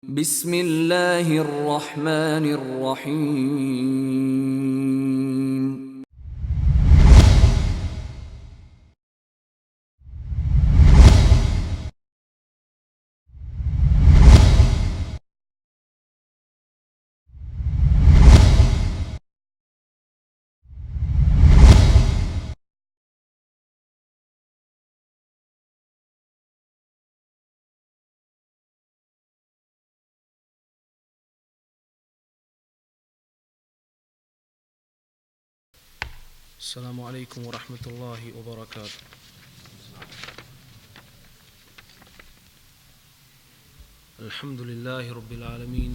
بسم اللہ الرحمن الرحیم۔ السلام علیکم ورحمۃ اللہ وبرکاتہ۔ الحمد للہ رب العالمین،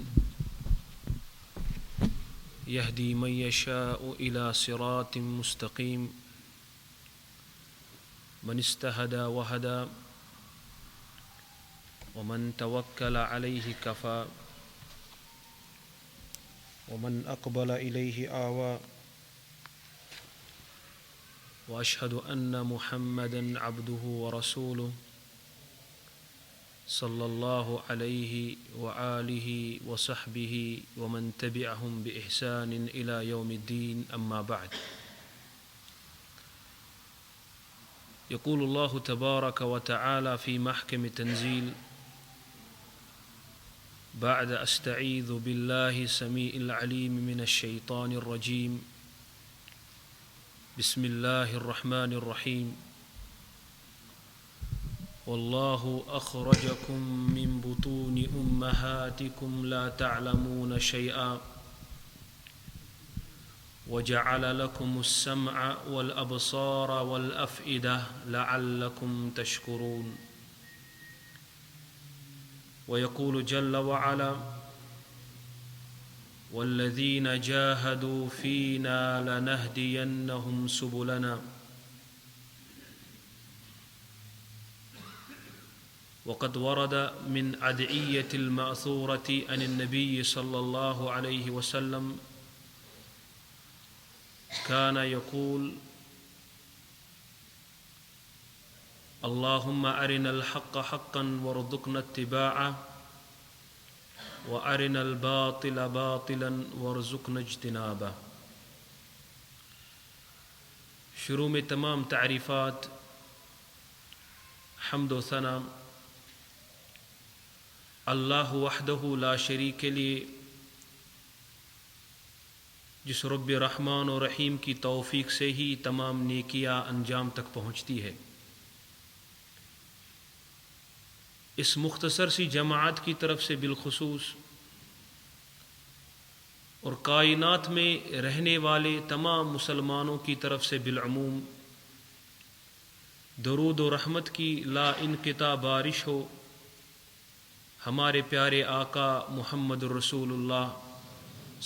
یہدی من یشاء الی صراط مستقیم، من استہدی وہدی ومن توکل علیہ کفی ومن اقبل الیہ آوی، واشہد ان محمدا عبدہ ورسولہ صلی اللہ علیہ وآلہ وصحبہ ومن تبعہم بإحسان الی یوم الدین، اما بعد۔ یقول اللہ تبارک وتعالی فی محکم تنزیل بعد استعیذ باللہ السمیع العلیم من الشیطان الرجیم، بسم اللہ الرحمن الرحیم۔ واللہ اخرجکم من بطون امہاتکم لا تعلمون شیئا وجعل لکم السمع والابصار والافئدہ لعلکم تشکرون۔ ویقول جل وعلا والذین جاہدوا فینا لنہدینہم سبلنا۔ وقد ورد من ادعیۃ المأثورۃ عن النبی صلی اللہ علیہ وسلم كان يقول اللهم أرنا الحق حقا وارزقنا اتباعه وأرنا الباطل باطلا وارزقنا اجتنابه۔ شروع میں تمام تعریفات، حمد و ثنا اللہ وحدہ لا شریک کے لیے، جس رب رحمان و رحیم کی توفیق سے ہی تمام نیکیاں انجام تک پہنچتی ہے۔ اس مختصر سی جماعت کی طرف سے بالخصوص اور کائنات میں رہنے والے تمام مسلمانوں کی طرف سے بالعموم درود و رحمت کی لا انقطاع بارش ہو ہمارے پیارے آقا محمد الرسول اللہ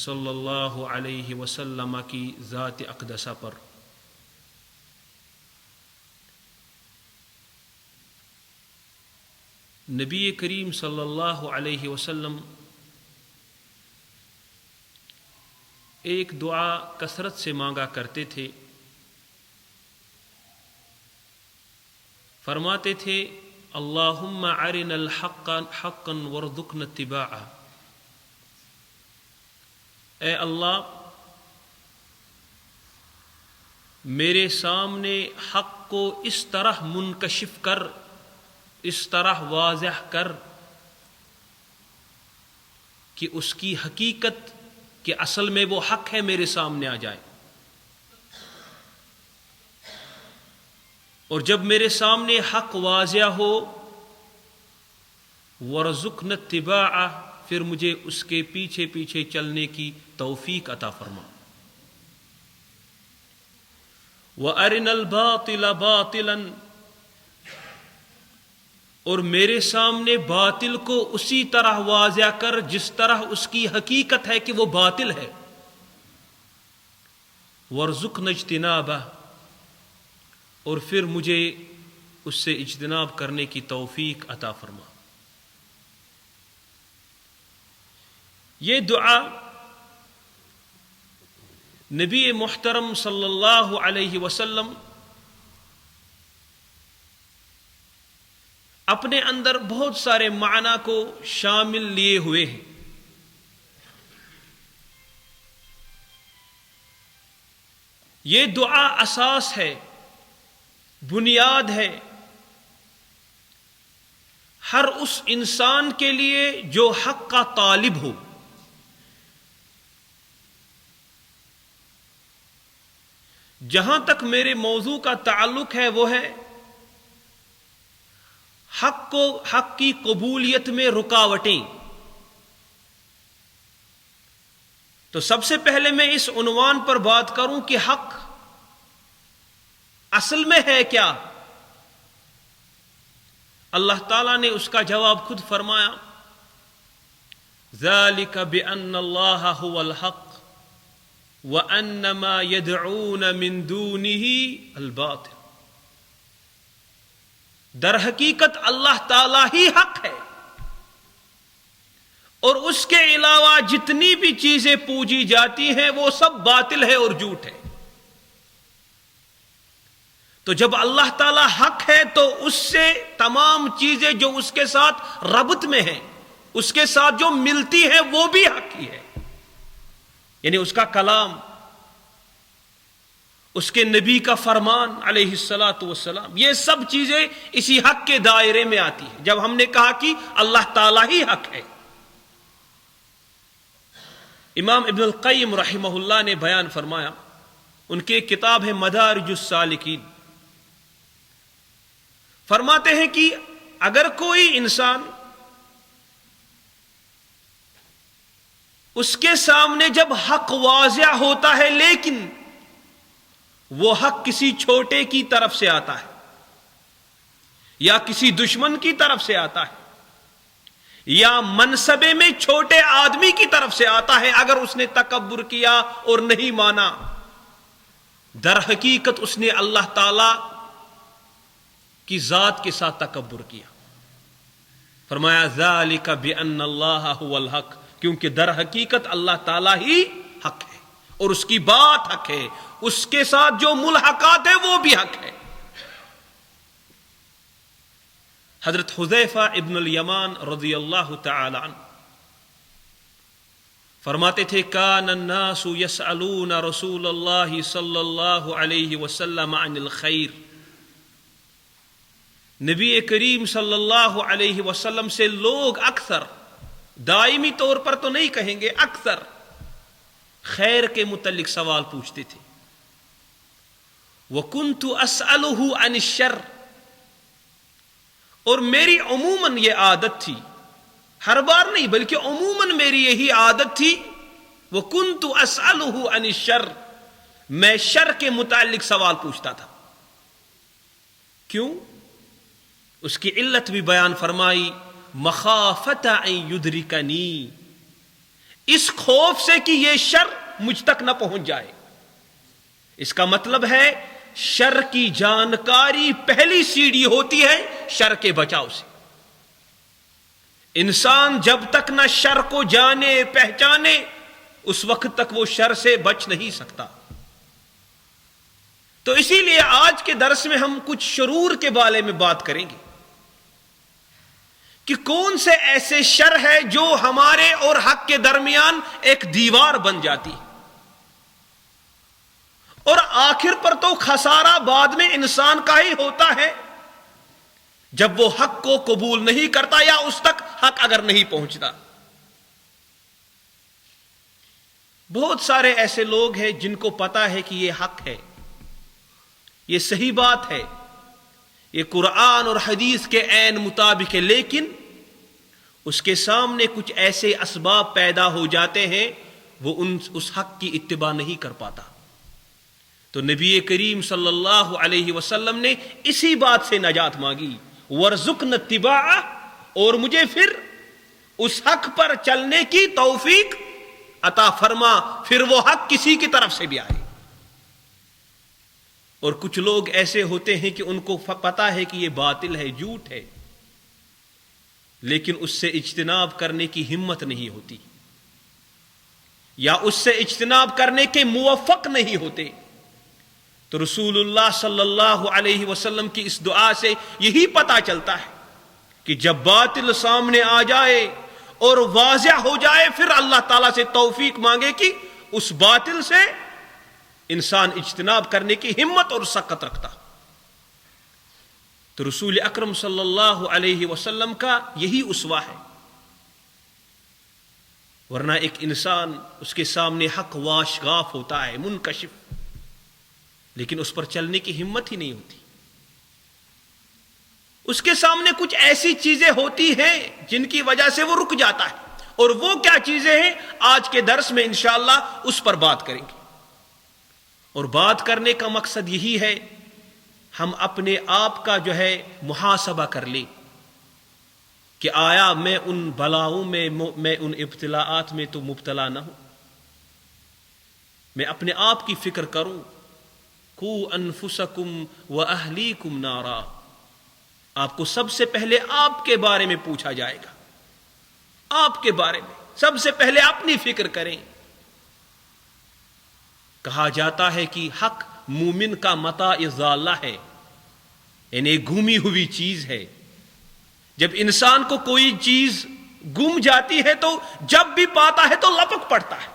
صلی اللہ علیہ وسلم کی ذات اقدسہ پر۔ نبی کریم صلی اللہ علیہ وسلم ایک دعا کثرت سے مانگا کرتے تھے، فرماتے تھے اللہم ارنا الحق حقا وارزقنا اتباعہ۔ اے اللہ، میرے سامنے حق کو اس طرح منکشف کر، اس طرح واضح کر کہ اس کی حقیقت کہ اصل میں وہ حق ہے میرے سامنے آ جائے، اور جب میرے سامنے حق واضح ہو وَارْزُقْنَا اتِّبَاعَهُ، پھر مجھے اس کے پیچھے پیچھے چلنے کی توفیق عطا فرما۔ وَأَرِنَا الْبَاطِلَ بَاطِلًا، اور میرے سامنے باطل کو اسی طرح واضح کر جس طرح اس کی حقیقت ہے کہ وہ باطل ہے۔ وَارْزُقْنَا اجْتِنَابَهُ، اور پھر مجھے اس سے اجتناب کرنے کی توفیق عطا فرما۔ یہ دعا نبی محترم صلی اللہ علیہ وسلم اپنے اندر بہت سارے معنی کو شامل لیے ہوئے ہیں. یہ دعا اساس ہے، بنیاد ہے ہر اس انسان کے لیے جو حق کا طالب ہو. جہاں تک میرے موضوع کا تعلق ہے وہ ہے حق کی قبولیت میں رکاوٹیں. تو سب سے پہلے میں اس عنوان پر بات کروں کہ حق اصل میں ہے کیا. اللہ تعالیٰ نے اس کا جواب خود فرمایا، ذَلِكَ بِأَنَّ اللَّهَ هُوَ الْحَقُّ وَأَنَّ مَا يَدْعُونَ مِن دُونِهِ الْبَاطِلُ. در حقیقت اللہ تعالیٰ ہی حق ہے اور اس کے علاوہ جتنی بھی چیزیں پوجی جاتی ہیں وہ سب باطل ہے اور جھوٹ ہے. تو جب اللہ تعالیٰ حق ہے تو اس سے تمام چیزیں جو اس کے ساتھ ربط میں ہیں، اس کے ساتھ جو ملتی ہیں وہ بھی حق ہی ہے. یعنی اس کا کلام، اس کے نبی کا فرمان علیہ الصلاۃ والسلام، یہ سب چیزیں اسی حق کے دائرے میں آتی ہیں. جب ہم نے کہا کہ اللہ تعالیٰ ہی حق ہے. امام ابن القیم رحمہ اللہ نے بیان فرمایا، ان کی کتاب ہے مدارج السالکین، فرماتے ہیں کہ اگر کوئی انسان اس کے سامنے جب حق واضح ہوتا ہے لیکن وہ حق کسی چھوٹے کی طرف سے آتا ہے یا کسی دشمن کی طرف سے آتا ہے یا منصبے میں چھوٹے آدمی کی طرف سے آتا ہے، اگر اس نے تکبر کیا اور نہیں مانا، در حقیقت اس نے اللہ تعالی کی ذات کے ساتھ تکبر کیا. فرمایا ذالک بان اللہ هو الحق، کیونکہ در حقیقت اللہ تعالی ہی حق ہے اور اس کی بات حق ہے، اس کے ساتھ جو ملحقات ہیں وہ بھی حق ہے. حضرت حذیفہ ابن الیمان رضی اللہ تعالی عنہ فرماتے تھے، کان الناس یسألون رسول اللہ صلی اللہ علیہ وسلم عن الخیر. نبی کریم صلی اللہ علیہ وسلم سے لوگ اکثر، دائمی طور پر تو نہیں کہیں گے، اکثر خیر کے متعلق سوال پوچھتے تھے. وَكُنْتُ أَسْأَلُهُ عَنِ الشَّرِّ، اور میری عموماً یہ عادت تھی، ہر بار نہیں بلکہ عموماً میری یہی عادت تھی، وَكُنْتُ أَسْأَلُهُ عَنِ الشَّرِّ، میں شر کے متعلق سوال پوچھتا تھا. کیوں؟ اس کی علت بھی بیان فرمائی، مخافت ان یدرکنی، اس خوف سے کہ یہ شر مجھ تک نہ پہنچ جائے. اس کا مطلب ہے شر کی جانکاری پہلی سیڑھی ہوتی ہے شر کے بچاؤ سے. انسان جب تک نہ شر کو جانے پہچانے اس وقت تک وہ شر سے بچ نہیں سکتا. تو اسی لیے آج کے درس میں ہم کچھ شرور کے بارے میں بات کریں گے کہ کون سے ایسے شر ہے جو ہمارے اور حق کے درمیان ایک دیوار بن جاتی ہے، اور آخر پر تو خسارہ بعد میں انسان کا ہی ہوتا ہے جب وہ حق کو قبول نہیں کرتا یا اس تک حق اگر نہیں پہنچتا. بہت سارے ایسے لوگ ہیں جن کو پتا ہے کہ یہ حق ہے، یہ صحیح بات ہے، یہ قرآن اور حدیث کے عین مطابق ہے، لیکن اس کے سامنے کچھ ایسے اسباب پیدا ہو جاتے ہیں وہ اس حق کی اتباع نہیں کر پاتا. تو نبی کریم صلی اللہ علیہ وسلم نے اسی بات سے نجات مانگی، وَارْزُقْنَا اتِّبَاعَهُ، اور مجھے پھر اس حق پر چلنے کی توفیق عطا فرما، پھر وہ حق کسی کی طرف سے بھی آئے. اور کچھ لوگ ایسے ہوتے ہیں کہ ان کو پتا ہے کہ یہ باطل ہے، جھوٹ ہے، لیکن اس سے اجتناب کرنے کی ہمت نہیں ہوتی یا اس سے اجتناب کرنے کے موفق نہیں ہوتے. تو رسول اللہ صلی اللہ علیہ وسلم کی اس دعا سے یہی پتا چلتا ہے کہ جب باطل سامنے آ جائے اور واضح ہو جائے پھر اللہ تعالیٰ سے توفیق مانگے کہ اس باطل سے انسان اجتناب کرنے کی ہمت اور سخت رکھتا. تو رسول اکرم صلی اللہ علیہ وسلم کا یہی اسوہ ہے. ورنہ ایک انسان اس کے سامنے حق واشگاف ہوتا ہے، منکشف، لیکن اس پر چلنے کی ہمت ہی نہیں ہوتی. اس کے سامنے کچھ ایسی چیزیں ہوتی ہیں جن کی وجہ سے وہ رک جاتا ہے. اور وہ کیا چیزیں ہیں آج کے درس میں انشاءاللہ اس پر بات کریں گے. اور بات کرنے کا مقصد یہی ہے ہم اپنے آپ کا جو ہے محاسبہ کر لیں کہ آیا میں ان بلاؤں میں ان ابتلاءات میں تو مبتلا نہ ہوں. میں اپنے آپ کی فکر کروں. قوا انفسکم واہلیکم نارا. آپ کو سب سے پہلے آپ کے بارے میں پوچھا جائے گا. آپ کے بارے میں سب سے پہلے اپنی فکر کریں. کہا جاتا ہے کہ حق مومن کا متاع ضالہ ہے، یعنی گمی ہوئی چیز ہے. جب انسان کو کوئی چیز گم جاتی ہے تو جب بھی پاتا ہے تو لپک پڑتا ہے.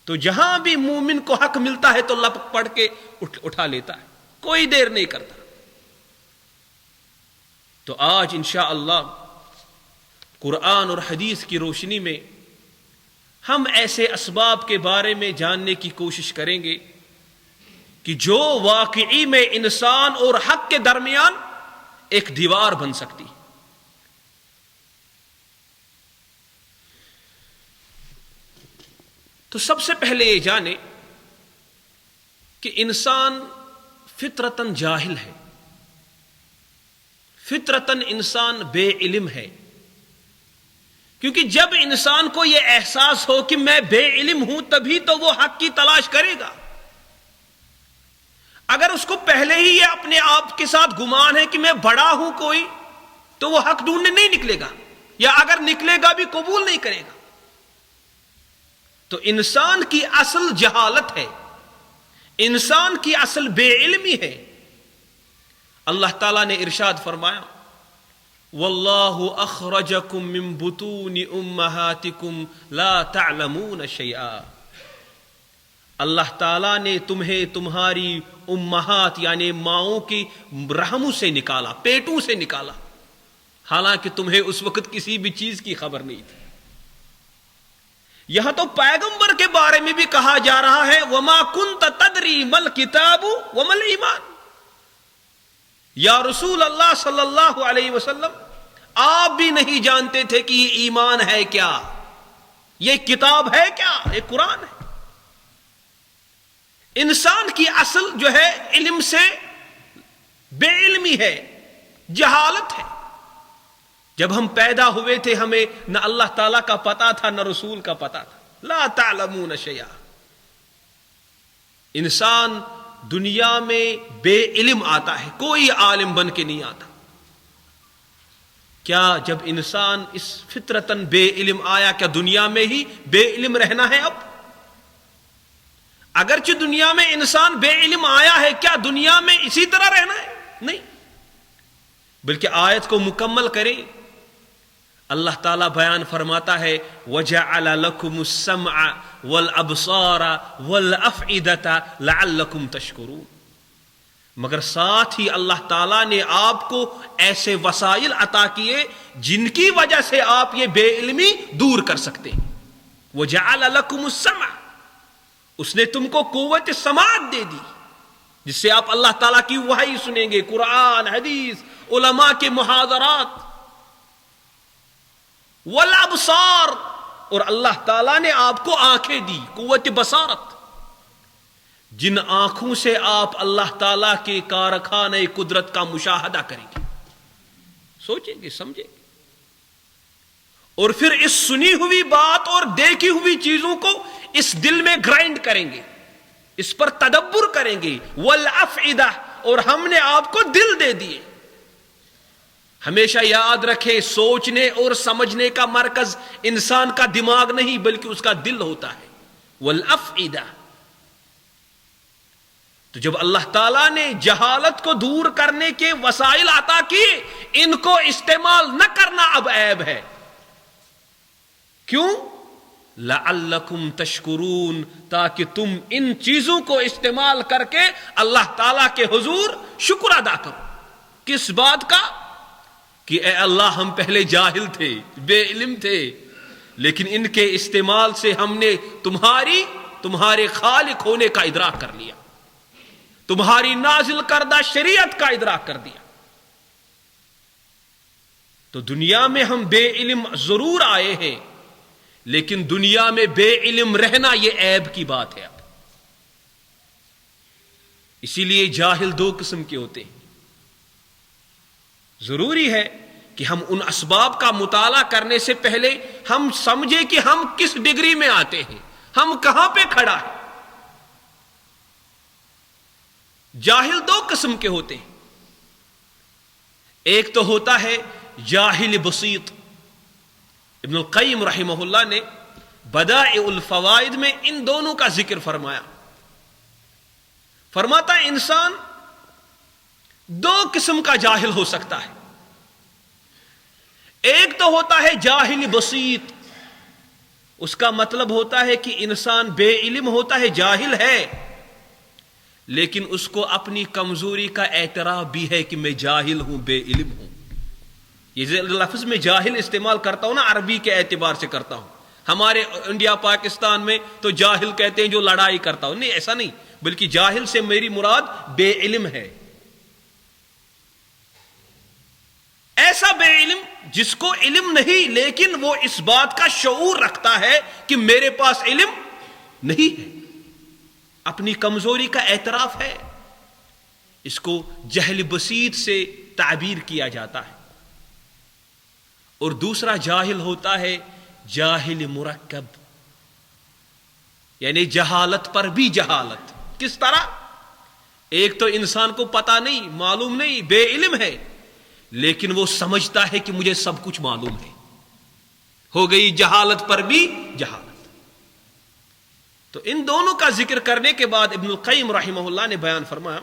تو جہاں بھی مومن کو حق ملتا ہے تو لپک پڑ کے اٹھا لیتا ہے، کوئی دیر نہیں کرتا. تو آج انشاءاللہ قرآن اور حدیث کی روشنی میں ہم ایسے اسباب کے بارے میں جاننے کی کوشش کریں گے کہ جو واقعی میں انسان اور حق کے درمیان ایک دیوار بن سکتی. تو سب سے پہلے یہ جانے کہ انسان فطرتاً جاہل ہے، فطرتاً انسان بے علم ہے. کیونکہ جب انسان کو یہ احساس ہو کہ میں بے علم ہوں تبھی تو وہ حق کی تلاش کرے گا. اگر اس کو پہلے ہی یہ اپنے آپ کے ساتھ گمان ہے کہ میں بڑا ہوں کوئی، تو وہ حق ڈھونڈنے نہیں نکلے گا، یا اگر نکلے گا بھی قبول نہیں کرے گا. تو انسان کی اصل جہالت ہے، انسان کی اصل بے علمی ہے. اللہ تعالیٰ نے ارشاد فرمایا واللہ اخرجکم من بطون امہاتکم لا تعلمون شیئا. اللہ تعالیٰ نے تمہیں تمہاری امہات یعنی ماؤں کی رحموں سے نکالا، پیٹوں سے نکالا، حالانکہ تمہیں اس وقت کسی بھی چیز کی خبر نہیں تھی. یہاں تو پیغمبر کے بارے میں بھی کہا جا رہا ہے وما کنت تدری مل کتاب ومل ایمان. یا رسول اللہ صلی اللہ علیہ وسلم آپ بھی نہیں جانتے تھے کہ یہ ایمان ہے کیا، یہ کتاب ہے کیا، یہ قرآن ہے. انسان کی اصل جو ہے علم سے بے علمی ہے، جہالت ہے. جب ہم پیدا ہوئے تھے ہمیں نہ اللہ تعالیٰ کا پتہ تھا نہ رسول کا پتہ تھا. لا تعلمون شیئا. انسان دنیا میں بے علم آتا ہے، کوئی عالم بن کے نہیں آتا. کیا جب انسان اس فطرتاً بے علم آیا کیا دنیا میں ہی بے علم رہنا ہے؟ اب اگرچہ دنیا میں انسان بے علم آیا ہے، کیا دنیا میں اسی طرح رہنا ہے؟ نہیں، بلکہ آیت کو مکمل کریں. اللہ تعالیٰ بیان فرماتا ہے وَجَعَلَ لَكُمُ السَّمْعَ وَالْأَبْصَارَ وَالْأَفْئِدَةَ لَعَلَّكُمْ تَشْكُرُونَ. مگر ساتھ ہی اللہ تعالیٰ نے آپ کو ایسے وسائل عطا کیے جن کی وجہ سے آپ یہ بے علمی دور کر سکتے ہیں. وَجَعَلَ لَكُمُ السَّمْعَ. اس نے تم کو قوت سماعت دے دی جس سے آپ اللہ تعالیٰ کی وحی سنیں گے، قرآن، حدیث، علماء کے محاضرات. والابصار. اور اللہ تعالیٰ نے آپ کو آنکھیں دی، قوت بصارت. جن آنکھوں سے آپ اللہ تعالیٰ کے کارخانے قدرت کا مشاہدہ کریں گے، سوچیں گے، سمجھیں گے، اور پھر اس سنی ہوئی بات اور دیکھی ہوئی چیزوں کو اس دل میں گرائنڈ کریں گے، اس پر تدبر کریں گے. والافئدہ. اور ہم نے آپ کو دل دے دیے. ہمیشہ یاد رکھے سوچنے اور سمجھنے کا مرکز انسان کا دماغ نہیں بلکہ اس کا دل ہوتا ہے. والافئدہ. تو تو جب اللہ تعالیٰ نے جہالت کو دور کرنے کے وسائل عطا کیے، ان کو استعمال نہ کرنا اب عیب ہے. کیوں؟ لعلکم تشکرون، تاکہ تم ان چیزوں کو استعمال کر کے اللہ تعالیٰ کے حضور شکر ادا کرو. کس بات کا؟ کہ اے اللہ ہم پہلے جاہل تھے، بے علم تھے، لیکن ان کے استعمال سے ہم نے تمہارے خالق ہونے کا ادراک کر لیا، تمہاری نازل کردہ شریعت کا ادراک کر دیا. تو دنیا میں ہم بے علم ضرور آئے ہیں، لیکن دنیا میں بے علم رہنا یہ عیب کی بات ہے. اب اسی لیے جاہل دو قسم کے ہوتے ہیں. ضروری ہے کہ ہم ان اسباب کا مطالعہ کرنے سے پہلے ہم سمجھیں کہ ہم کس ڈگری میں آتے ہیں، ہم کہاں پہ کھڑا ہے. جاہل دو قسم کے ہوتے ہیں. ایک تو ہوتا ہے جاہل بسیط. ابن القیم رحمہ اللہ نے بدائع الفوائد میں ان دونوں کا ذکر فرمایا. فرماتا ہے انسان دو قسم کا جاہل ہو سکتا ہے. ایک تو ہوتا ہے جاہل بسیط، اس کا مطلب ہوتا ہے کہ انسان بے علم ہوتا ہے، جاہل ہے، لیکن اس کو اپنی کمزوری کا اعتراف بھی ہے کہ میں جاہل ہوں، بے علم ہوں. یہ لفظ میں جاہل استعمال کرتا ہوں نا، عربی کے اعتبار سے کرتا ہوں. ہمارے انڈیا پاکستان میں تو جاہل کہتے ہیں جو لڑائی کرتا ہوں. نہیں، ایسا نہیں، بلکہ جاہل سے میری مراد بے علم ہے. ایسا بے علم جس کو علم نہیں لیکن وہ اس بات کا شعور رکھتا ہے کہ میرے پاس علم نہیں ہے، اپنی کمزوری کا اعتراف ہے. اس کو جہل بسیط سے تعبیر کیا جاتا ہے. اور دوسرا جاہل ہوتا ہے جاہل مرکب، یعنی جہالت پر بھی جہالت. کس طرح؟ ایک تو انسان کو پتہ نہیں، معلوم نہیں، بے علم ہے، لیکن وہ سمجھتا ہے کہ مجھے سب کچھ معلوم ہے. ہو گئی جہالت پر بھی جہالت. تو ان دونوں کا ذکر کرنے کے بعد ابن القیم رحمہ اللہ نے بیان فرمایا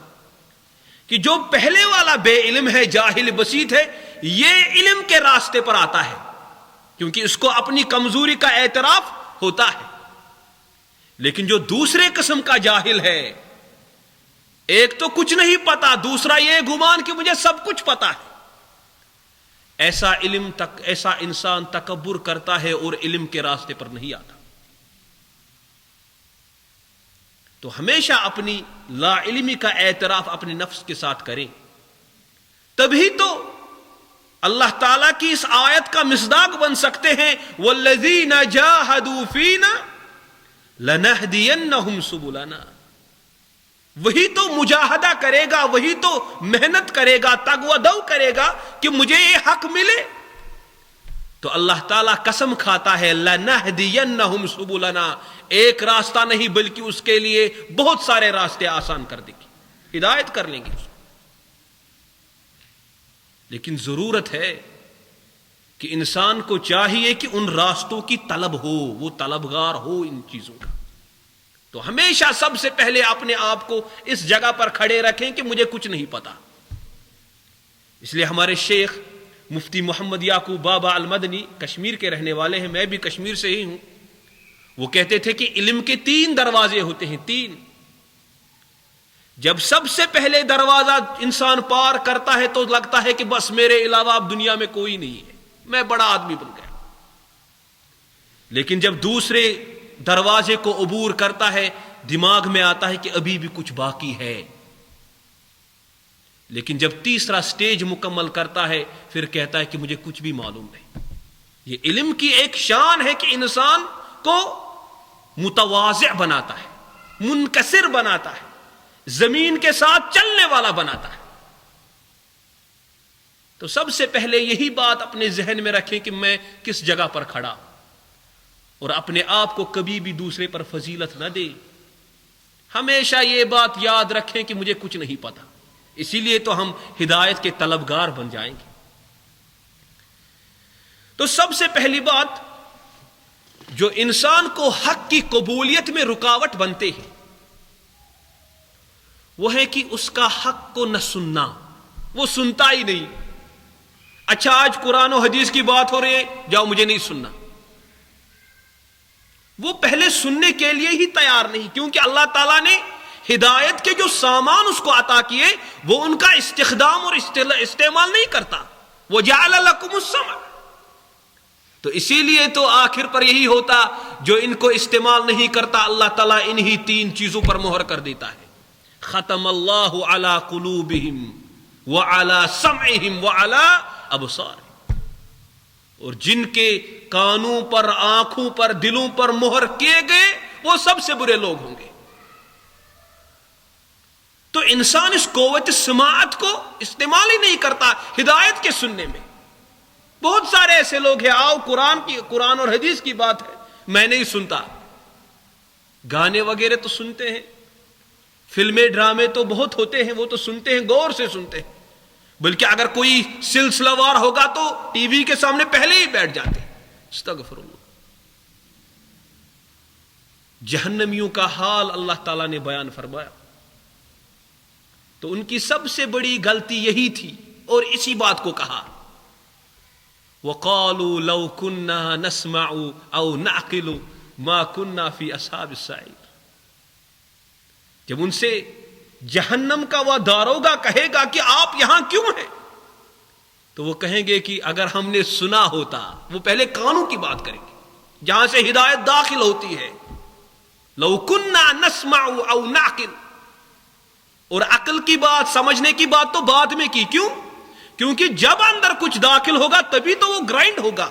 کہ جو پہلے والا بے علم ہے، جاہل بسیط ہے، یہ علم کے راستے پر آتا ہے کیونکہ اس کو اپنی کمزوری کا اعتراف ہوتا ہے. لیکن جو دوسرے قسم کا جاہل ہے، ایک تو کچھ نہیں پتا، دوسرا یہ گمان کہ مجھے سب کچھ پتا ہے، ایسا انسان تکبر کرتا ہے اور علم کے راستے پر نہیں آتا. تو ہمیشہ اپنی لا علمی کا اعتراف اپنے نفس کے ساتھ کریں، تبھی تو اللہ تعالیٰ کی اس آیت کا مصداق بن سکتے ہیں. وَالَّذِينَ جَاهَدُوا فِينَا لَنَهْدِيَنَّهُمْ سُبُلَنَا. وہی تو مجاہدہ کرے گا، وہی تو محنت کرے گا، تگ و دو کرے گا کہ مجھے یہ حق ملے. تو اللہ تعالیٰ قسم کھاتا ہے لَنَهْدِيَنَّهُمْ سُبُلَنَا، ایک راستہ نہیں بلکہ اس کے لیے بہت سارے راستے آسان کر دیں گے، ہدایت کر لیں گے. لیکن ضرورت ہے کہ انسان کو چاہیے کہ ان راستوں کی طلب ہو، وہ طلبگار ہو ان چیزوں کا. تو ہمیشہ سب سے پہلے اپنے آپ کو اس جگہ پر کھڑے رکھیں کہ مجھے کچھ نہیں پتا. اس لیے ہمارے شیخ مفتی محمد یعقوب بابا المدنی کشمیر کے رہنے والے ہیں، میں بھی کشمیر سے ہی ہوں. وہ کہتے تھے کہ علم کے 3 دروازے ہوتے ہیں، 3. جب سب سے پہلے دروازہ انسان پار کرتا ہے تو لگتا ہے کہ بس میرے علاوہ اب دنیا میں کوئی نہیں ہے، میں بڑا آدمی بن گیا. لیکن جب دوسرے دروازے کو عبور کرتا ہے دماغ میں آتا ہے کہ ابھی بھی کچھ باقی ہے. لیکن جب تیسرا سٹیج مکمل کرتا ہے پھر کہتا ہے کہ مجھے کچھ بھی معلوم نہیں. یہ علم کی ایک شان ہے کہ انسان کو متواضع بناتا ہے، منکسر بناتا ہے، زمین کے ساتھ چلنے والا بناتا ہے. تو سب سے پہلے یہی بات اپنے ذہن میں رکھیں کہ میں کس جگہ پر کھڑا، اور اپنے آپ کو کبھی بھی دوسرے پر فضیلت نہ دے. ہمیشہ یہ بات یاد رکھیں کہ مجھے کچھ نہیں پتا. اسی لیے تو ہم ہدایت کے طلبگار بن جائیں گے. تو سب سے پہلی بات جو انسان کو حق کی قبولیت میں رکاوٹ بنتے ہیں وہ ہے کہ اس کا حق کو نہ سننا، وہ سنتا ہی نہیں. اچھا آج قرآن و حدیث کی بات ہو رہی ہے، جاؤ مجھے نہیں سننا. وہ پہلے سننے کے لیے ہی تیار نہیں، کیونکہ اللہ تعالیٰ نے ہدایت کے جو سامان اس کو عطا کیے وہ ان کا استخدام اور استعمال نہیں کرتا. وَجَعَلَ لَكُمُ السَّمْعَ، تو اسی لیے تو آخر پر یہی ہوتا، جو ان کو استعمال نہیں کرتا اللہ تعالیٰ انہی 3 چیزوں پر مہر کر دیتا ہے. ختم اللہ علی قلوبہم وعلی سمعہم وعلی ابصارہم، اور جن کے کانوں پر، آنکھوں پر، دلوں پر مہر کیے گئے وہ سب سے برے لوگ ہوں گے. تو انسان اس قوت سماعت کو استعمال ہی نہیں کرتا ہدایت کے سننے میں. بہت سارے ایسے لوگ ہیں، آؤ قرآن اور حدیث کی بات ہے، میں نہیں سنتا. گانے وغیرہ تو سنتے ہیں، فلمیں ڈرامے تو بہت ہوتے ہیں، وہ تو سنتے ہیں، غور سے سنتے ہیں. بلکہ اگر کوئی سلسلہ وار ہوگا تو ٹی وی کے سامنے پہلے ہی بیٹھ جاتے ہیں. استغفر اللہ. جہنمیوں کا حال اللہ تعالیٰ نے بیان فرمایا، تو ان کی سب سے بڑی غلطی یہی تھی، اور اسی بات کو کہا وَقَالُوا لَوْ كُنَّا نَسْمَعُ أَوْ نَعْقِلُ مَا كُنَّا فِي أَصْحَابِ السَّعِيرِ. جب ان سے جہنم کا وہ داروغہ کہے گا کہ آپ یہاں کیوں ہیں، تو وہ کہیں گے کہ اگر ہم نے سنا ہوتا. وہ پہلے کانوں کی بات کریں گے جہاں سے ہدایت داخل ہوتی ہے. لَوْ كُنَّا نَسْمَعُ أَوْ نَعْقِلُ، اور عقل کی بات، سمجھنے کی بات تو بعد میں کی. کیوں؟ کیونکہ جب اندر کچھ داخل ہوگا تبھی تو وہ گرائنڈ ہوگا،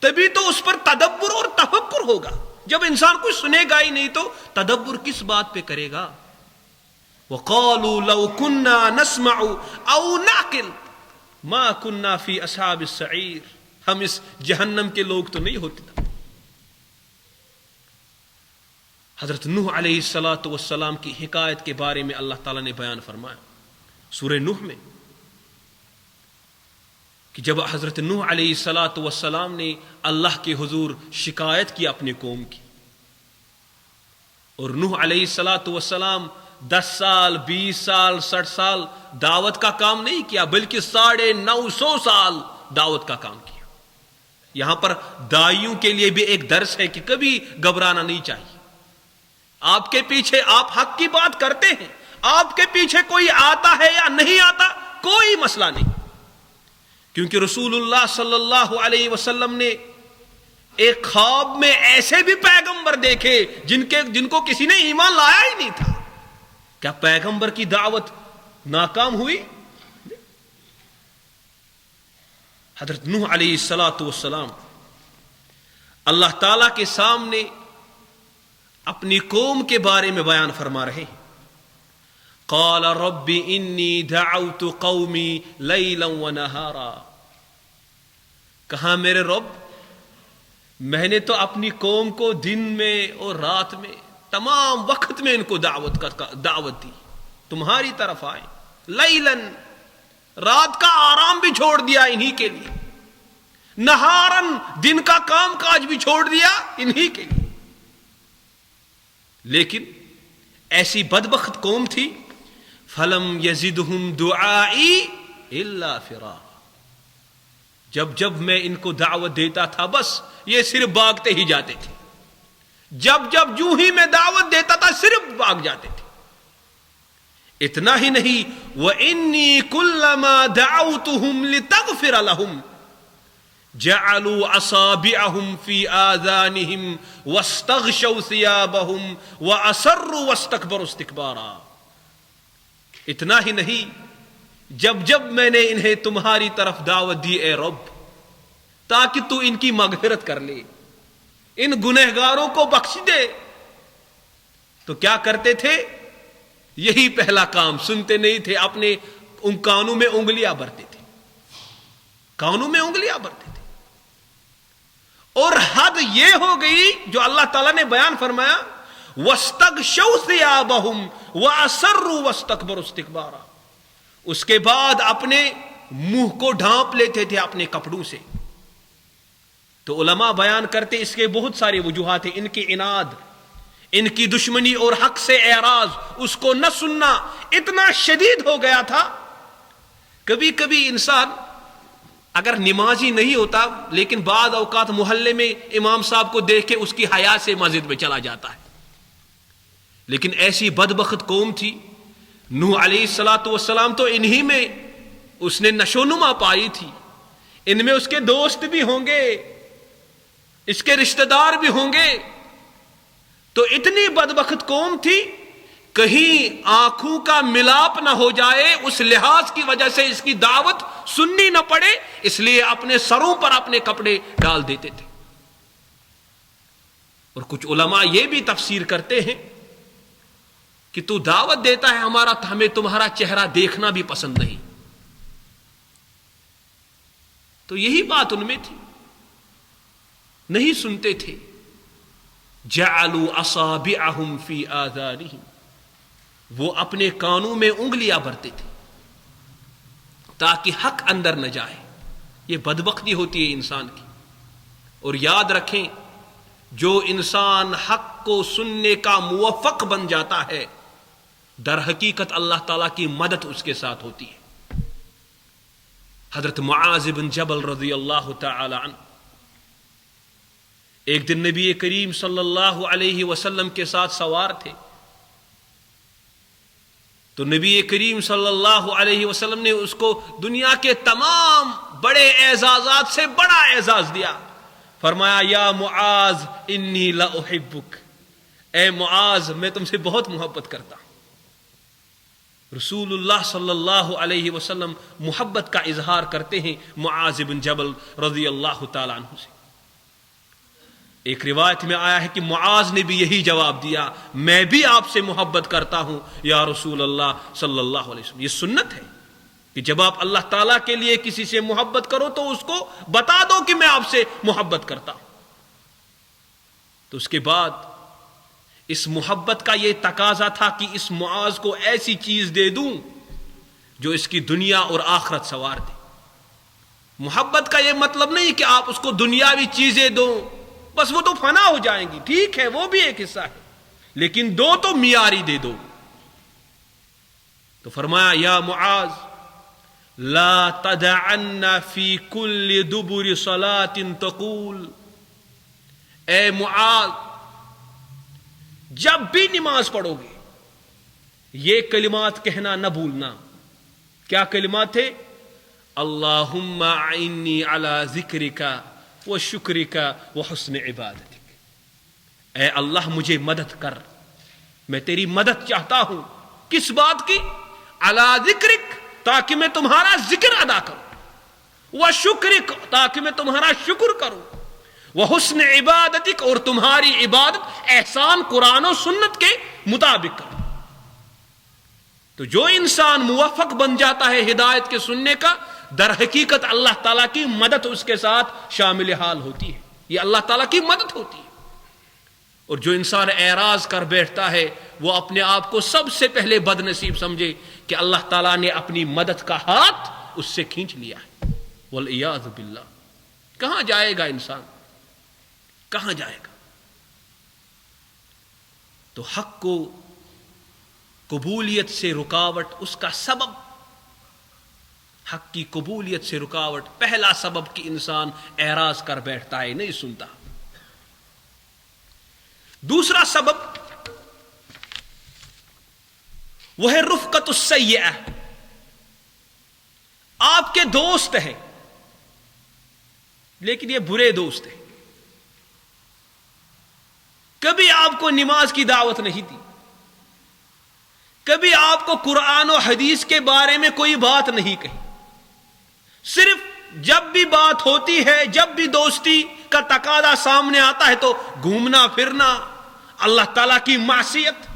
تبھی تو اس پر تدبر اور تفکر ہوگا. جب انسان کچھ سنے گا ہی نہیں تو تدبر کس بات پہ کرے گا؟ وَقَالُوا لَوْ كُنَّا نَسْمَعُ أَوْ نَعْقِلُ مَا كُنَّا فِي أَصْحَابِ السَّعِيرِ. ہم اس جہنم کے لوگ تو نہیں ہوتے. حضرت نوح علیہ السلام کی حکایت کے بارے میں اللہ تعالیٰ نے بیان فرمایا سورہ نوح میں، کہ جب حضرت نوح علیہ السلام نے اللہ کے حضور شکایت کی اپنی قوم کی، اور نوح علیہ السلام 10 سال 20 سال 60 سال دعوت کا کام نہیں کیا، بلکہ 950 سال دعوت کا کام کیا. یہاں پر داعیوں کے لیے بھی ایک درس ہے کہ کبھی گھبرانا نہیں چاہیے. آپ کے پیچھے آپ حق کی بات کرتے ہیں، آپ کے پیچھے کوئی آتا ہے یا نہیں آتا کوئی مسئلہ نہیں، کیونکہ رسول اللہ صلی اللہ علیہ وسلم نے ایک خواب میں ایسے بھی پیغمبر دیکھے جن کو کسی نے ایمان لایا ہی نہیں تھا. کیا پیغمبر کی دعوت ناکام ہوئی؟ حضرت نوح علیہ السلام اللہ تعالی کے سامنے اپنی قوم کے بارے میں بیان فرما رہے ہیں. قال رب انی دعوت قومی لیلا ونہارا. کہا میرے رب، میں نے تو اپنی قوم کو دن میں اور رات میں تمام وقت میں ان کو دعوت دی، تمہاری طرف آئے. لیلن، رات کا آرام بھی چھوڑ دیا انہی کے لیے، نہارن، دن کا کام کاج بھی چھوڑ دیا انہی کے لیے. لیکن ایسی بدبخت قوم تھی، فلم یزدہم دعائی الا فرارا. جب میں ان کو دعوت دیتا تھا بس یہ صرف بھاگتے ہی جاتے تھے. جب جو ہی میں دعوت دیتا تھا صرف بھاگ جاتے تھے. اتنا ہی نہیں، وَإِنِّي كُلَّمَا دَعَوْتُهُمْ لِتَغْفِرَ لَهُمْ جَعَلُوا أَصَابِعَهُمْ فِي آذَانِهِمْ وَاسْتَغْشَوْا ثِيَابَهُمْ وَأَصَرُّوا وَاسْتَكْبَرُوا اسْتِكْبَارًا. اتنا ہی نہیں، جب میں نے انہیں تمہاری طرف دعوت دی اے رب تاکہ تو ان کی مغفرت کر لے، ان گنہگاروں کو بخش دے، تو کیا کرتے تھے؟ یہی پہلا کام، سنتے نہیں تھے، اپنے ان کانوں میں انگلیاں بھرتے تھے، کانوں میں انگلیاں بھرتے تھے. اور حد یہ ہو گئی جو اللہ تعالیٰ نے بیان فرمایا وَاسْتَغْشَوْا ثِيَابَهُمْ وَأَصَرُّوا وَاسْتَكْبَرُوا اسْتِكْبَارًا. اس کے بعد اپنے منہ کو ڈھانپ لیتے تھے اپنے کپڑوں سے. تو علماء بیان کرتے اس کے بہت سارے وجوہات ہیں. ان کی عناد، ان کی دشمنی اور حق سے اعراض، اس کو نہ سننا اتنا شدید ہو گیا تھا. کبھی کبھی انسان اگر نمازی نہیں ہوتا لیکن بعض اوقات محلے میں امام صاحب کو دیکھ کے اس کی حیا سے مسجد میں چلا جاتا ہے. لیکن ایسی بدبخت قوم تھی. نوح علیہ السلام تو انہی میں اس نے نشو نما پائی تھی. ان میں اس کے دوست بھی ہوں گے، اس کے رشتہ دار بھی ہوں گے. تو اتنی بدبخت قوم تھی، کہیں آنکھوں کا ملاپ نہ ہو جائے اس لحاظ کی وجہ سے اس کی دعوت سننی نہ پڑے، اس لیے اپنے سروں پر اپنے کپڑے ڈال دیتے تھے. اور کچھ علماء یہ بھی تفسیر کرتے ہیں کہ تو دعوت دیتا ہے ہمیں تمہارا چہرہ دیکھنا بھی پسند نہیں. تو یہی بات ان میں تھی، نہیں سنتے تھے. جعلوا اصابعهم فی آذانہم، وہ اپنے کانوں میں انگلیاں بھرتے تھے تاکہ حق اندر نہ جائے. یہ بدبختی ہوتی ہے انسان کی. اور یاد رکھیں، جو انسان حق کو سننے کا موفق بن جاتا ہے، در حقیقت اللہ تعالیٰ کی مدد اس کے ساتھ ہوتی ہے. حضرت معاذ بن جبل رضی اللہ تعالی عنہ ایک دن نبی کریم صلی اللہ علیہ وسلم کے ساتھ سوار تھے. تو نبی کریم صلی اللہ علیہ وسلم نے اس کو دنیا کے تمام بڑے اعزازات سے بڑا اعزاز دیا. فرمایا یا معاذ انی لا احبک، اے معاذ میں تم سے بہت محبت کرتا ہوں. رسول اللہ صلی اللہ علیہ وسلم محبت کا اظہار کرتے ہیں معاذ بن جبل رضی اللہ تعالیٰ عنہ سے. ایک روایت میں آیا ہے کہ معاذ نے بھی یہی جواب دیا، میں بھی آپ سے محبت کرتا ہوں یا رسول اللہ صلی اللہ علیہ وسلم. یہ سنت ہے کہ جب آپ اللہ تعالیٰ کے لیے کسی سے محبت کرو تو اس کو بتا دو کہ میں آپ سے محبت کرتا ہوں. تو اس کے بعد اس محبت کا یہ تقاضا تھا کہ اس معاذ کو ایسی چیز دے دوں جو اس کی دنیا اور آخرت سنوار دے. محبت کا یہ مطلب نہیں کہ آپ اس کو دنیاوی چیزیں دو، بس وہ تو فنا ہو جائیں گی، ٹھیک ہے وہ بھی ایک حصہ ہے، لیکن دو تو معیاری دے دو. تو فرمایا یا معاذ لا تدعن فی کل دبر صلاة تقول، اے معاذ جب بھی نماز پڑھو گے یہ کلمات کہنا نہ بھولنا. کیا کلمات تھے؟ اللہم اعنی علی ذکرک و شکرک و حسن عبادتک. اے اللہ مجھے مدد کر، میں تیری مدد چاہتا ہوں. کس بات کی؟ علی ذکرک، تاکہ میں تمہارا ذکر ادا کروں، و شکرک، تاکہ میں تمہارا شکر کروں، وہ حسن عبادتک، اور تمہاری عبادت احسان قرآن و سنت کے مطابق کرو. تو جو انسان موفق بن جاتا ہے ہدایت کے سننے کا، در حقیقت اللہ تعالیٰ کی مدد اس کے ساتھ شامل حال ہوتی ہے. یہ اللہ تعالیٰ کی مدد ہوتی ہے. اور جو انسان اعراض کر بیٹھتا ہے وہ اپنے آپ کو سب سے پہلے بد نصیب سمجھے کہ اللہ تعالیٰ نے اپنی مدد کا ہاتھ اس سے کھینچ لیا ہے. والعیاذ باللہ. کہاں جائے گا انسان، کہاں جائے گا؟ تو حق کو قبولیت سے رکاوٹ، اس کا سبب، حق کی قبولیت سے رکاوٹ، پہلا سبب کہ انسان اعراض کر بیٹھتا ہے، نہیں سنتا. دوسرا سبب وہ ہے رفقت السیئہ. آپ کے دوست ہیں لیکن یہ برے دوست ہیں. کبھی آپ کو نماز کی دعوت نہیں دی، کبھی آپ کو قرآن و حدیث کے بارے میں کوئی بات نہیں کہی. صرف جب بھی بات ہوتی ہے، جب بھی دوستی کا تقاضا سامنے آتا ہے تو گھومنا پھرنا، اللہ تعالیٰ کی معصیت.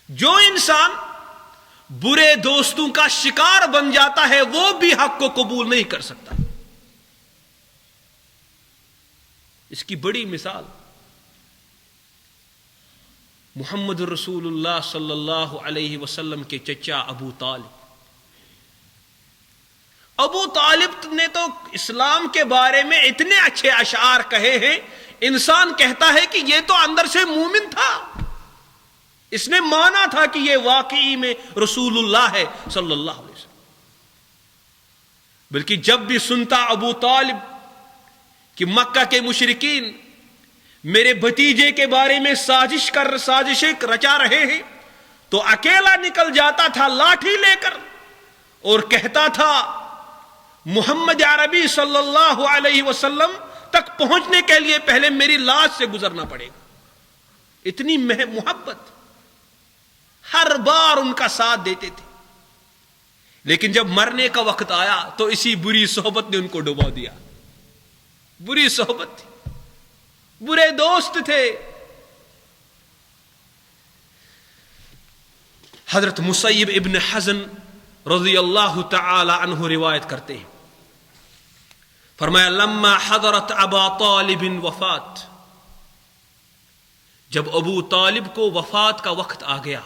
جو انسان برے دوستوں کا شکار بن جاتا ہے وہ بھی حق کو قبول نہیں کر سکتا. اس کی بڑی مثال محمد رسول اللہ صلی اللہ علیہ وسلم کے چچا ابو طالب. ابو طالب نے تو اسلام کے بارے میں اتنے اچھے اشعار کہے ہیں، انسان کہتا ہے کہ یہ تو اندر سے مومن تھا، اس نے مانا تھا کہ یہ واقعی میں رسول اللہ ہے صلی اللہ علیہ وسلم۔ بلکہ جب بھی سنتا ابو طالب کہ مکہ کے مشرکین میرے بھتیجے کے بارے میں سازشیں رچا رہے ہیں، تو اکیلا نکل جاتا تھا لاٹھی لے کر اور کہتا تھا محمد عربی صلی اللہ علیہ وسلم تک پہنچنے کے لیے پہلے میری لاش سے گزرنا پڑے گا۔ اتنی محبت، ہر بار ان کا ساتھ دیتے تھے۔ لیکن جب مرنے کا وقت آیا تو اسی بری صحبت نے ان کو ڈبا دیا۔ بری صحبت تھی، برے دوست تھے۔ حضرت مسیب ابن حزن رضی اللہ تعالی عنہ روایت کرتے ہیں، فرمایا لما حضرت ابا طالب وفات، جب ابو طالب کو وفات کا وقت آ گیا،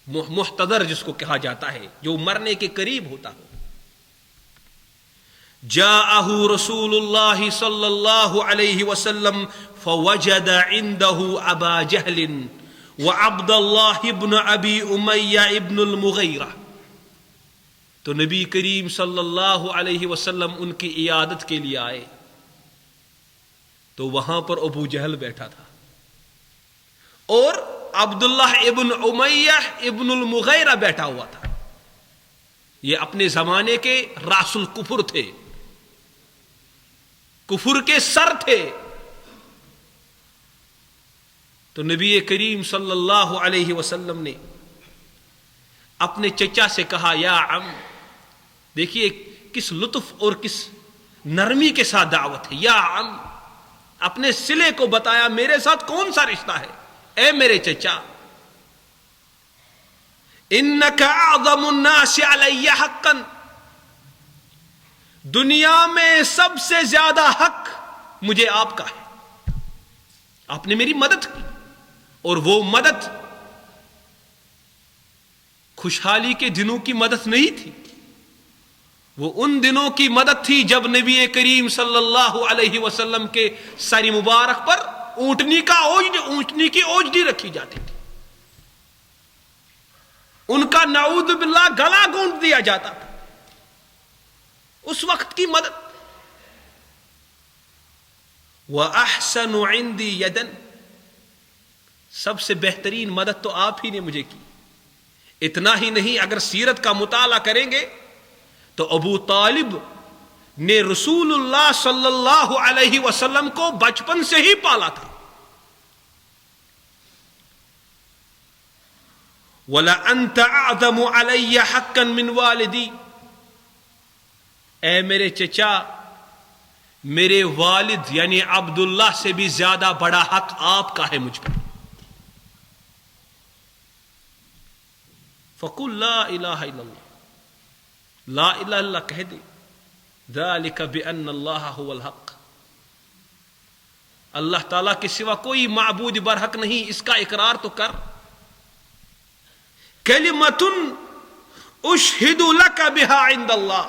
محتضر جس کو کہا جاتا ہے، جو مرنے کے قریب ہوتا ہو، جاءہ رسول اللہ صلی اللہ علیہ وسلم فوجد عنده ابا جہل وعبد اللہ ابن ابی امیہ ابن المغیرہ، تو نبی کریم صلی اللہ علیہ وسلم ان کی عیادت کے لیے آئے تو وہاں پر ابو جہل بیٹھا تھا اور عبداللہ ابن امیہ ابن المغیرہ بیٹھا ہوا تھا۔ یہ اپنے زمانے کے راس الکفر تھے، کفر کے سر تھے۔ تو نبی کریم صلی اللہ علیہ وسلم نے اپنے چچا سے کہا یا عم، دیکھیے کس لطف اور کس نرمی کے ساتھ دعوت ہے، یا عم، اپنے صلے کو بتایا میرے ساتھ کون سا رشتہ ہے، اے میرے چچا، انک اعظم الناس علی حقا، دنیا میں سب سے زیادہ حق مجھے آپ کا ہے۔ آپ نے میری مدد کی، اور وہ مدد خوشحالی کے دنوں کی مدد نہیں تھی، وہ ان دنوں کی مدد تھی جب نبی کریم صلی اللہ علیہ وسلم کے سر مبارک پر اونٹنی کی اوجڑی رکھی جاتی تھی، ان کا نعوذ باللہ گلا گونٹ دیا جاتا تھا، اس وقت کی مدد۔ وَأَحْسَنُ عِنْدِي يَدًا، سب سے بہترین مدد تو آپ ہی نے مجھے کی۔ اتنا ہی نہیں، اگر سیرت کا مطالعہ کریں گے تو ابو طالب نے رسول اللہ صلی اللہ علیہ وسلم کو بچپن سے ہی پالا تھا۔ وَلَأَنْتَ أَعْظَمُ عَلَيَّ حَقًّا مِّن وَالِدِي، اے میرے چچا، میرے والد یعنی عبداللہ سے بھی زیادہ بڑا حق آپ کا ہے مجھ پر۔ فَقُلْ لَا إِلَهَ إِلَّا اللَّهُ، لا الہ الا اللہ کہہ دے، ذَلِكَ بِأَنَّ اللَّهَ هُوَ الْحَقُّ، اللہ تعالیٰ کے سوا کوئی معبود برحق نہیں، اس کا اقرار تو کر۔ کَلِمَةٌ أُشْهِدُ لَكَ بِهَا عِندَ اللَّهِ،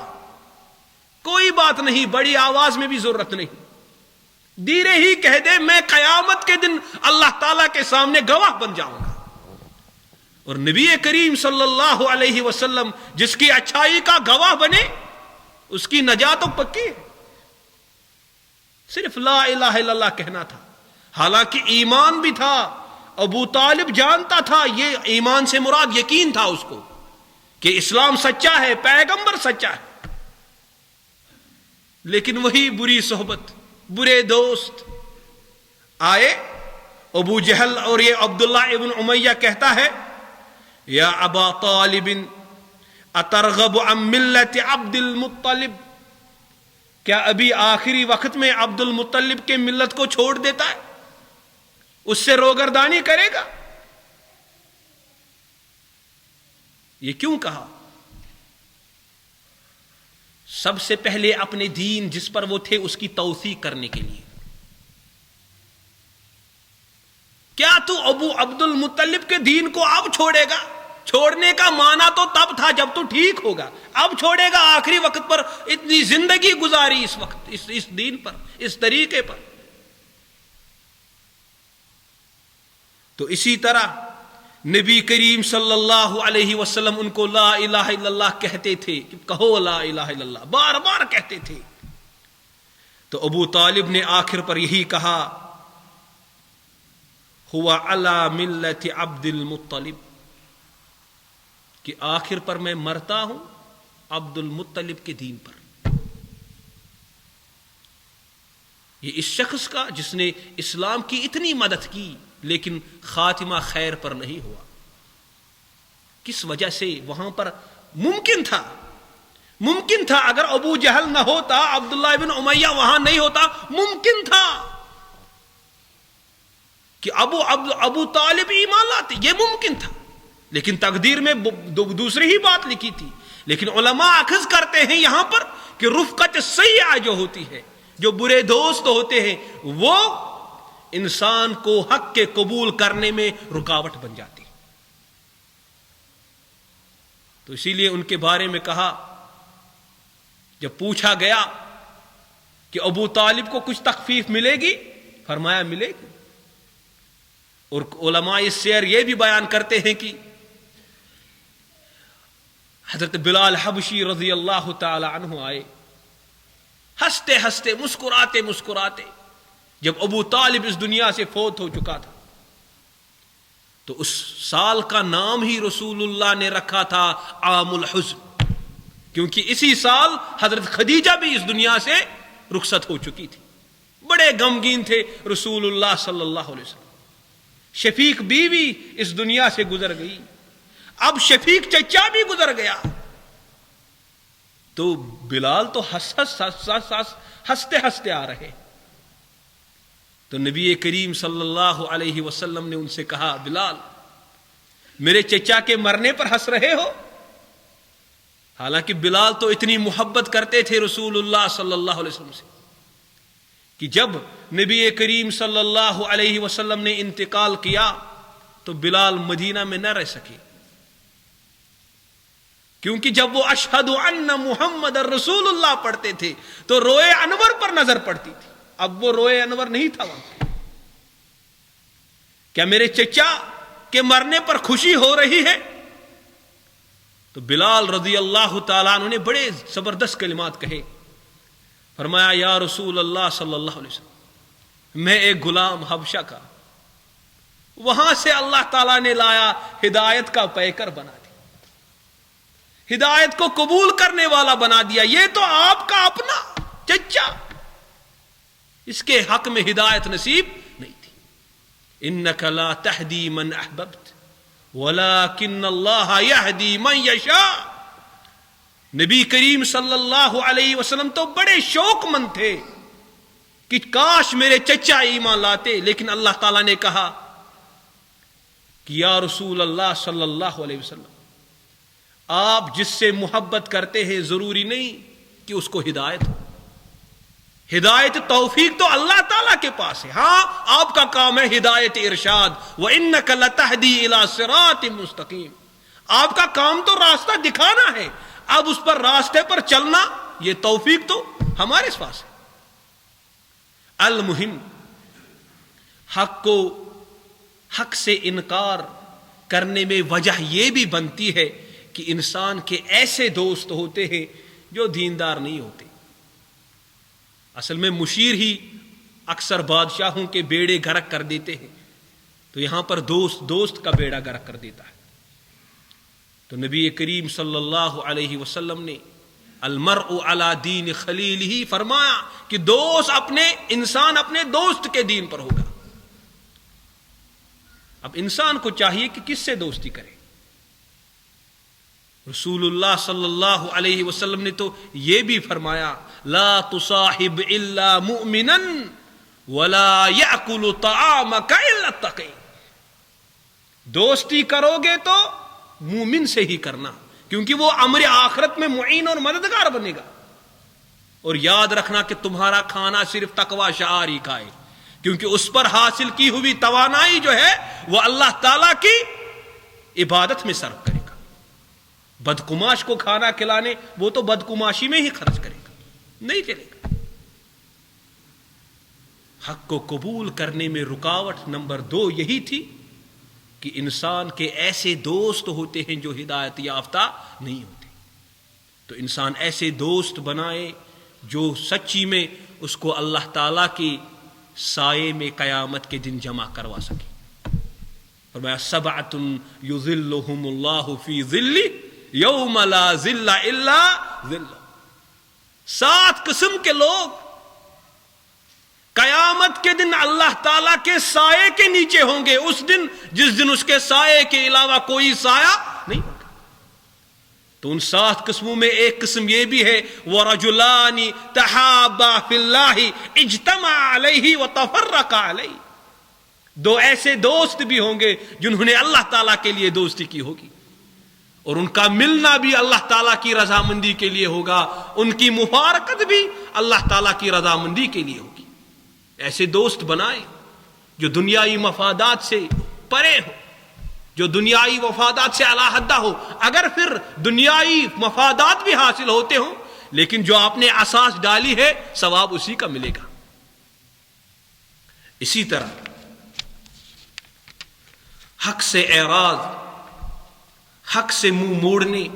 کوئی بات نہیں، بڑی آواز میں بھی ضرورت نہیں، دیرے ہی کہہ دے میں قیامت کے دن اللہ تعالیٰ کے سامنے گواہ بن جاؤں گا۔ اور نبی کریم صلی اللہ علیہ وسلم جس کی اچھائی کا گواہ بنے، اس کی نجات تو پکی ہے۔ صرف لا الہ الا اللہ کہنا تھا، حالانکہ ایمان بھی تھا، ابو طالب جانتا تھا، یہ ایمان سے مراد یقین تھا اس کو کہ اسلام سچا ہے، پیغمبر سچا ہے، لیکن وہی بری صحبت، برے دوست آئے۔ ابو جہل اور یہ عبداللہ ابن امیہ کہتا ہے یا ابا طالب اترغب عن ملت عبد المطلب، کیا ابھی آخری وقت میں عبد المطلب کے ملت کو چھوڑ دیتا ہے، اس سے روگردانی کرے گا؟ یہ کیوں کہا؟ سب سے پہلے اپنے دین جس پر وہ تھے اس کی توثیق کرنے کے لیے۔ کیا تو ابو عبد المطلب کے دین کو اب چھوڑے گا؟ چھوڑنے کا معنی تو تب تھا جب تو ٹھیک ہوگا، اب چھوڑے گا؟ آخری وقت پر اتنی زندگی گزاری اس وقت اس دین پر، اس طریقے پر۔ تو اسی طرح نبی کریم صلی اللہ علیہ وسلم ان کو لا الہ الا اللہ کہتے تھے کہ کہو لا الہ الا اللہ، بار بار کہتے تھے. تو ابو طالب نے آخر پر یہی کہا ہوا علی ملت عبد المطلب، کہ آخر پر میں مرتا ہوں عبد المطلب کے دین پر. یہ اس شخص کا جس نے اسلام کی اتنی مدد کی لیکن خاتمہ خیر پر نہیں ہوا. کس وجہ سے؟ وہاں پر ممکن تھا اگر ابو جہل نہ ہوتا، عبداللہ بن امیہ وہاں نہیں ہوتا، ممکن تھا کہ ابو طالب ایمان لاتے، یہ ممکن تھا. لیکن تقدیر میں دوسری ہی بات لکھی تھی. لیکن علماء اخذ کرتے ہیں یہاں پر کہ رفقت سیئہ جو ہوتی ہے، جو برے دوست ہوتے ہیں، وہ انسان کو حق کے قبول کرنے میں رکاوٹ بن جاتی. تو اسی لیے ان کے بارے میں کہا، جب پوچھا گیا کہ ابو طالب کو کچھ تخفیف ملے گی، فرمایا ملے گی. اور علماء سیر یہ بھی بیان کرتے ہیں کہ حضرت بلال حبشی رضی اللہ تعالی عنہ آئے، ہنستے ہنستے مسکراتے مسکراتے. جب ابو طالب اس دنیا سے فوت ہو چکا تھا تو اس سال کا نام ہی رسول اللہ نے رکھا تھا عام الحزن، کیونکہ اسی سال حضرت خدیجہ بھی اس دنیا سے رخصت ہو چکی تھی. بڑے غمگین تھے رسول اللہ صلی اللہ علیہ وسلم. شفیق بیوی اس دنیا سے گزر گئی، اب شفیق چچا بھی گزر گیا. تو بلال تو ہنستے ہنستے آ رہے. تو نبی کریم صلی اللہ علیہ وسلم نے ان سے کہا، بلال میرے چچا کے مرنے پر ہنس رہے ہو؟ حالانکہ بلال تو اتنی محبت کرتے تھے رسول اللہ صلی اللہ علیہ وسلم سے کہ جب نبی کریم صلی اللہ علیہ وسلم نے انتقال کیا تو بلال مدینہ میں نہ رہ سکے، کیونکہ جب وہ اشہد ان محمد رسول اللہ پڑھتے تھے تو روئے انور پر نظر پڑتی تھی. اب وہ روئے انور نہیں تھا وہاں. کیا میرے چچا کے مرنے پر خوشی ہو رہی ہے؟ تو بلال رضی اللہ تعالیٰ عنہ نے بڑے زبردست کلمات کہے. فرمایا، یا رسول اللہ صلی اللہ علیہ وسلم، میں ایک غلام حبشہ کا، وہاں سے اللہ تعالیٰ نے لایا، ہدایت کا پیکر بنا دیا، ہدایت کو قبول کرنے والا بنا دیا. یہ تو آپ کا اپنا چچا، اس کے حق میں ہدایت نصیب نہیں تھی. انک لا تہدی من احببت ولکن اللہ یہدی من یشاء. نبی کریم صلی اللہ علیہ وسلم تو بڑے شوق مند تھے کہ کاش میرے چچا ایمان لاتے، لیکن اللہ تعالیٰ نے کہا کہ یا رسول اللہ صلی اللہ علیہ وسلم، آپ جس سے محبت کرتے ہیں ضروری نہیں کہ اس کو ہدایت ہو. ہدایت توفیق تو اللہ تعالیٰ کے پاس ہے. ہاں آپ کا کام ہے ہدایت ارشاد، وَإِنَّكَ لَتَهْدِي إِلَىٰ صِرَاطٍ مُسْتَقِيمٍ. آپ کا کام تو راستہ دکھانا ہے، اب اس پر راستے پر چلنا، یہ توفیق تو ہمارے پاس ہے. المہم، حق سے انکار کرنے میں وجہ یہ بھی بنتی ہے کہ انسان کے ایسے دوست ہوتے ہیں جو دیندار نہیں ہوتے. اصل میں مشیر ہی اکثر بادشاہوں کے بیڑے غرق کر دیتے ہیں، تو یہاں پر دوست کا بیڑا غرق کر دیتا ہے. تو نبی کریم صلی اللہ علیہ وسلم نے المرء علی دین خلیلہ فرمایا کہ انسان اپنے دوست کے دین پر ہوگا. اب انسان کو چاہیے کہ کس سے دوستی کرے. رسول اللہ صلی اللہ علیہ وسلم نے تو یہ بھی فرمایا، لا تصاحب الا مؤمنا ولا یاکل طعامک الا التقی. دوستی کرو گے تو مومن سے ہی کرنا، کیونکہ وہ امر آخرت میں معین اور مددگار بنے گا. اور یاد رکھنا کہ تمہارا کھانا صرف تقوی شعار ہی کھائے، کیونکہ اس پر حاصل کی ہوئی توانائی جو ہے وہ اللہ تعالیٰ کی عبادت میں صرف کرے گا. بدکماش کو کھانا کھلانے وہ تو بدکماشی میں ہی خرچ کرے گا، نہیں چلے گا. حق کو قبول کرنے میں رکاوٹ نمبر 2 یہی تھی کہ انسان کے ایسے دوست ہوتے ہیں جو ہدایت یافتہ نہیں ہوتے. تو انسان ایسے دوست بنائے جو سچی میں اس کو اللہ تعالیٰ کی سائے میں قیامت کے دن جمع کروا سکے. فرمایا سبعۃ یظلھم اللہ فی ظلہ یوم لا ظل الا ظلہ. 7 قسم کے لوگ قیامت کے دن اللہ تعالیٰ کے سائے کے نیچے ہوں گے، اس دن جس دن اس کے سائے کے علاوہ کوئی سایہ نہیں ہوگا. تو ان 7 قسموں میں ایک قسم یہ بھی ہے وَرَجُلَانِ تَحَابَّا فِي اللَّهِ اجْتَمَعَ عَلَيْهِ وَتَفَرَّقَ عَلَيْهِ. 2 ایسے دوست بھی ہوں گے جنہوں نے اللہ تعالیٰ کے لیے دوستی کی ہوگی، اور ان کا ملنا بھی اللہ تعالیٰ کی رضامندی کے لیے ہوگا، ان کی مفارقت بھی اللہ تعالیٰ کی رضامندی کے لیے ہوگی. ایسے دوست بنائیں جو دنیائی مفادات سے پرے ہو، جو دنیائی مفادات سے علیحدہ ہو. اگر پھر دنیائی مفادات بھی حاصل ہوتے ہوں لیکن جو آپ نے اساس ڈالی ہے ثواب اسی کا ملے گا. اسی طرح حق سے اعراض، حق سے منہ موڑنے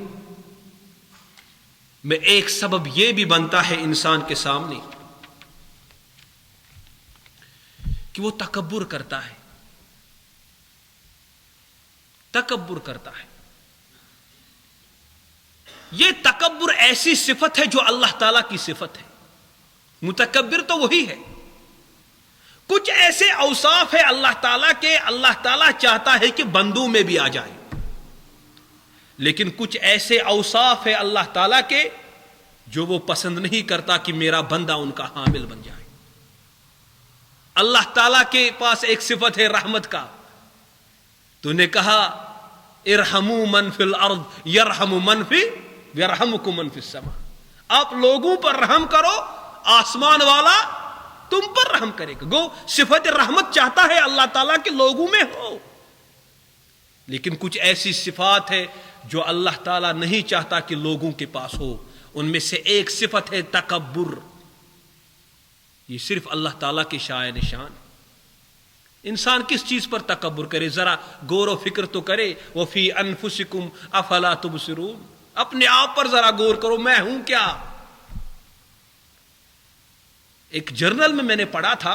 میں ایک سبب یہ بھی بنتا ہے انسان کے سامنے کہ وہ تکبر کرتا ہے. تکبر کرتا ہے. یہ تکبر ایسی صفت ہے جو اللہ تعالیٰ کی صفت ہے. متکبر تو وہی ہے. کچھ ایسے اوصاف ہے اللہ تعالیٰ کے، اللہ تعالیٰ چاہتا ہے کہ بندوں میں بھی آ جائے، لیکن کچھ ایسے اوصاف ہے اللہ تعالیٰ کے جو وہ پسند نہیں کرتا کہ میرا بندہ ان کا حامل بن جائے. اللہ تعالیٰ کے پاس ایک صفت ہے رحمت کا. تو نے کہا ارحموا من فی الارض یرحمکم من فی السماء. آپ لوگوں پر رحم کرو، آسمان والا تم پر رحم کرے گا. گو صفت رحمت چاہتا ہے اللہ تعالیٰ کے لوگوں میں ہو، لیکن کچھ ایسی صفات ہے جو اللہ تعالیٰ نہیں چاہتا کہ لوگوں کے پاس ہو. ان میں سے ایک صفت ہے تکبر. یہ صرف اللہ تعالیٰ کے شائع نشان. انسان کس چیز پر تکبر کرے؟ ذرا غور و فکر تو کرے. وَفِي أَنفُسِكُمْ أَفَلَا تُبْصِرُونَ. اپنے آپ پر ذرا غور کرو، میں ہوں کیا؟ ایک جرنل میں نے پڑھا تھا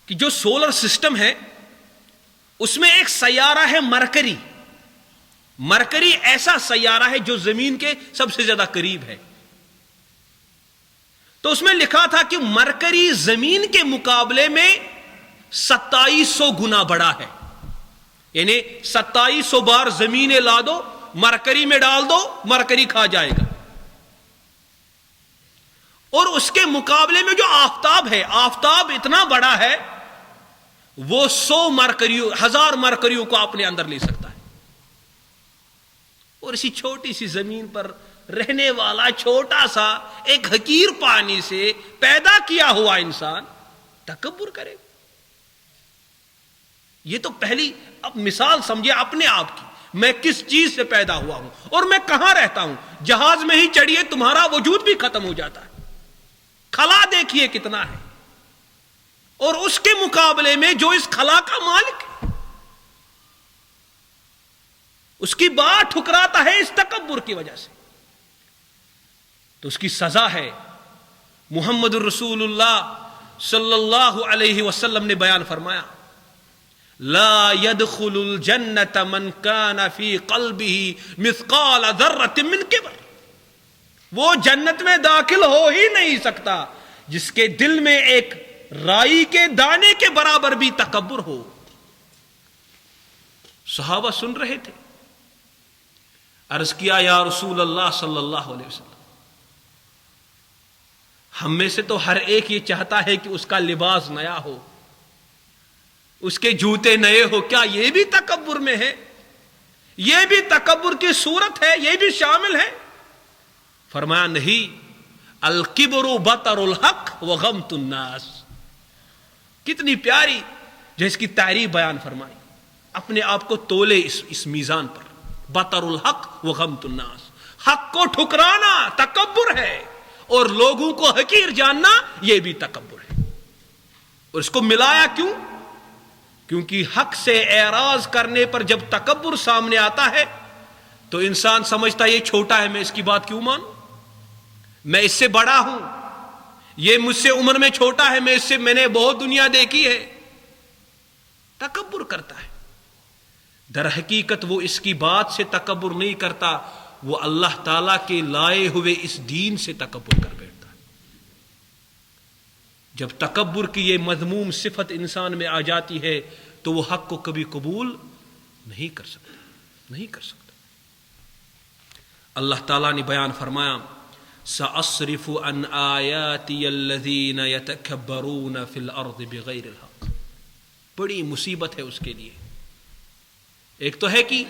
کہ جو سولر سسٹم ہے اس میں ایک سیارہ ہے مرکری. مرکری ایسا سیارہ ہے جو زمین کے سب سے زیادہ قریب ہے. تو اس میں لکھا تھا کہ مرکری زمین کے مقابلے میں 2700 گنا بڑا ہے. یعنی 2700 بار زمینیں لا دو، مرکری میں ڈال دو، مرکری کھا جائے گا. اور اس کے مقابلے میں جو آفتاب ہے، آفتاب اتنا بڑا ہے وہ 1000 مرکریوں کو اپنے اندر لے سکتا ہے. اور اسی چھوٹی سی زمین پر رہنے والا چھوٹا سا ایک حقیر پانی سے پیدا کیا ہوا انسان تکبر کرے. یہ تو پہلی اب مثال سمجھے اپنے آپ کی. میں کس چیز سے پیدا ہوا ہوں اور میں کہاں رہتا ہوں. جہاز میں ہی چڑھیے تمہارا وجود بھی ختم ہو جاتا ہے. خلا دیکھیے کتنا ہے، اور اس کے مقابلے میں جو اس خلا کا مالک ہے اس کی بات ٹھکراتا ہے اس تکبر کی وجہ سے. تو اس کی سزا ہے. محمد الرسول اللہ صلی اللہ علیہ وسلم نے بیان فرمایا لا يدخل الجنة من كان في قلبه مثقال ذرة من كبر. وہ جنت میں داخل ہو ہی نہیں سکتا جس کے دل میں ایک رائی کے دانے کے برابر بھی تکبر ہو. صحابہ سن رہے تھے. عرض کیا یا رسول اللہ صلی اللہ علیہ وسلم، ہم میں سے تو ہر ایک یہ چاہتا ہے کہ اس کا لباس نیا ہو، اس کے جوتے نئے ہو، کیا یہ بھی تکبر میں ہے؟ یہ بھی تکبر کی صورت ہے؟ یہ بھی شامل ہے؟ فرمایا نہیں. الکبر بطر الحق وغمت الناس. کتنی پیاری جو اس کی تعریف بیان فرمائی. اپنے آپ کو تولے اس میزان پر. بطر الحق وغمت الناس. حق کو ٹھکرانا تکبر ہے، اور لوگوں کو حقیر جاننا یہ بھی تکبر ہے. اور اس کو ملایا کیوں؟ کیونکہ حق سے اعراض کرنے پر جب تکبر سامنے آتا ہے تو انسان سمجھتا ہے یہ چھوٹا ہے، میں اس کی بات کیوں مانوں، میں اس سے بڑا ہوں، یہ مجھ سے عمر میں چھوٹا ہے، میں نے بہت دنیا دیکھی ہے، تکبر کرتا ہے۔ در حقیقت وہ اس کی بات سے تکبر نہیں کرتا، وہ اللہ تعالیٰ کے لائے ہوئے اس دین سے تکبر کر بیٹھتا ہے۔ جب تکبر کی یہ مذموم صفت انسان میں آ جاتی ہے تو وہ حق کو کبھی قبول نہیں کر سکتا۔ اللہ تعالیٰ نے بیان فرمایا سأصرف عن آیاتی الذین یتکبرون فی الارض بغیر الحق۔ بڑی مصیبت ہے اس کے لیے۔ ایک تو ہے کہ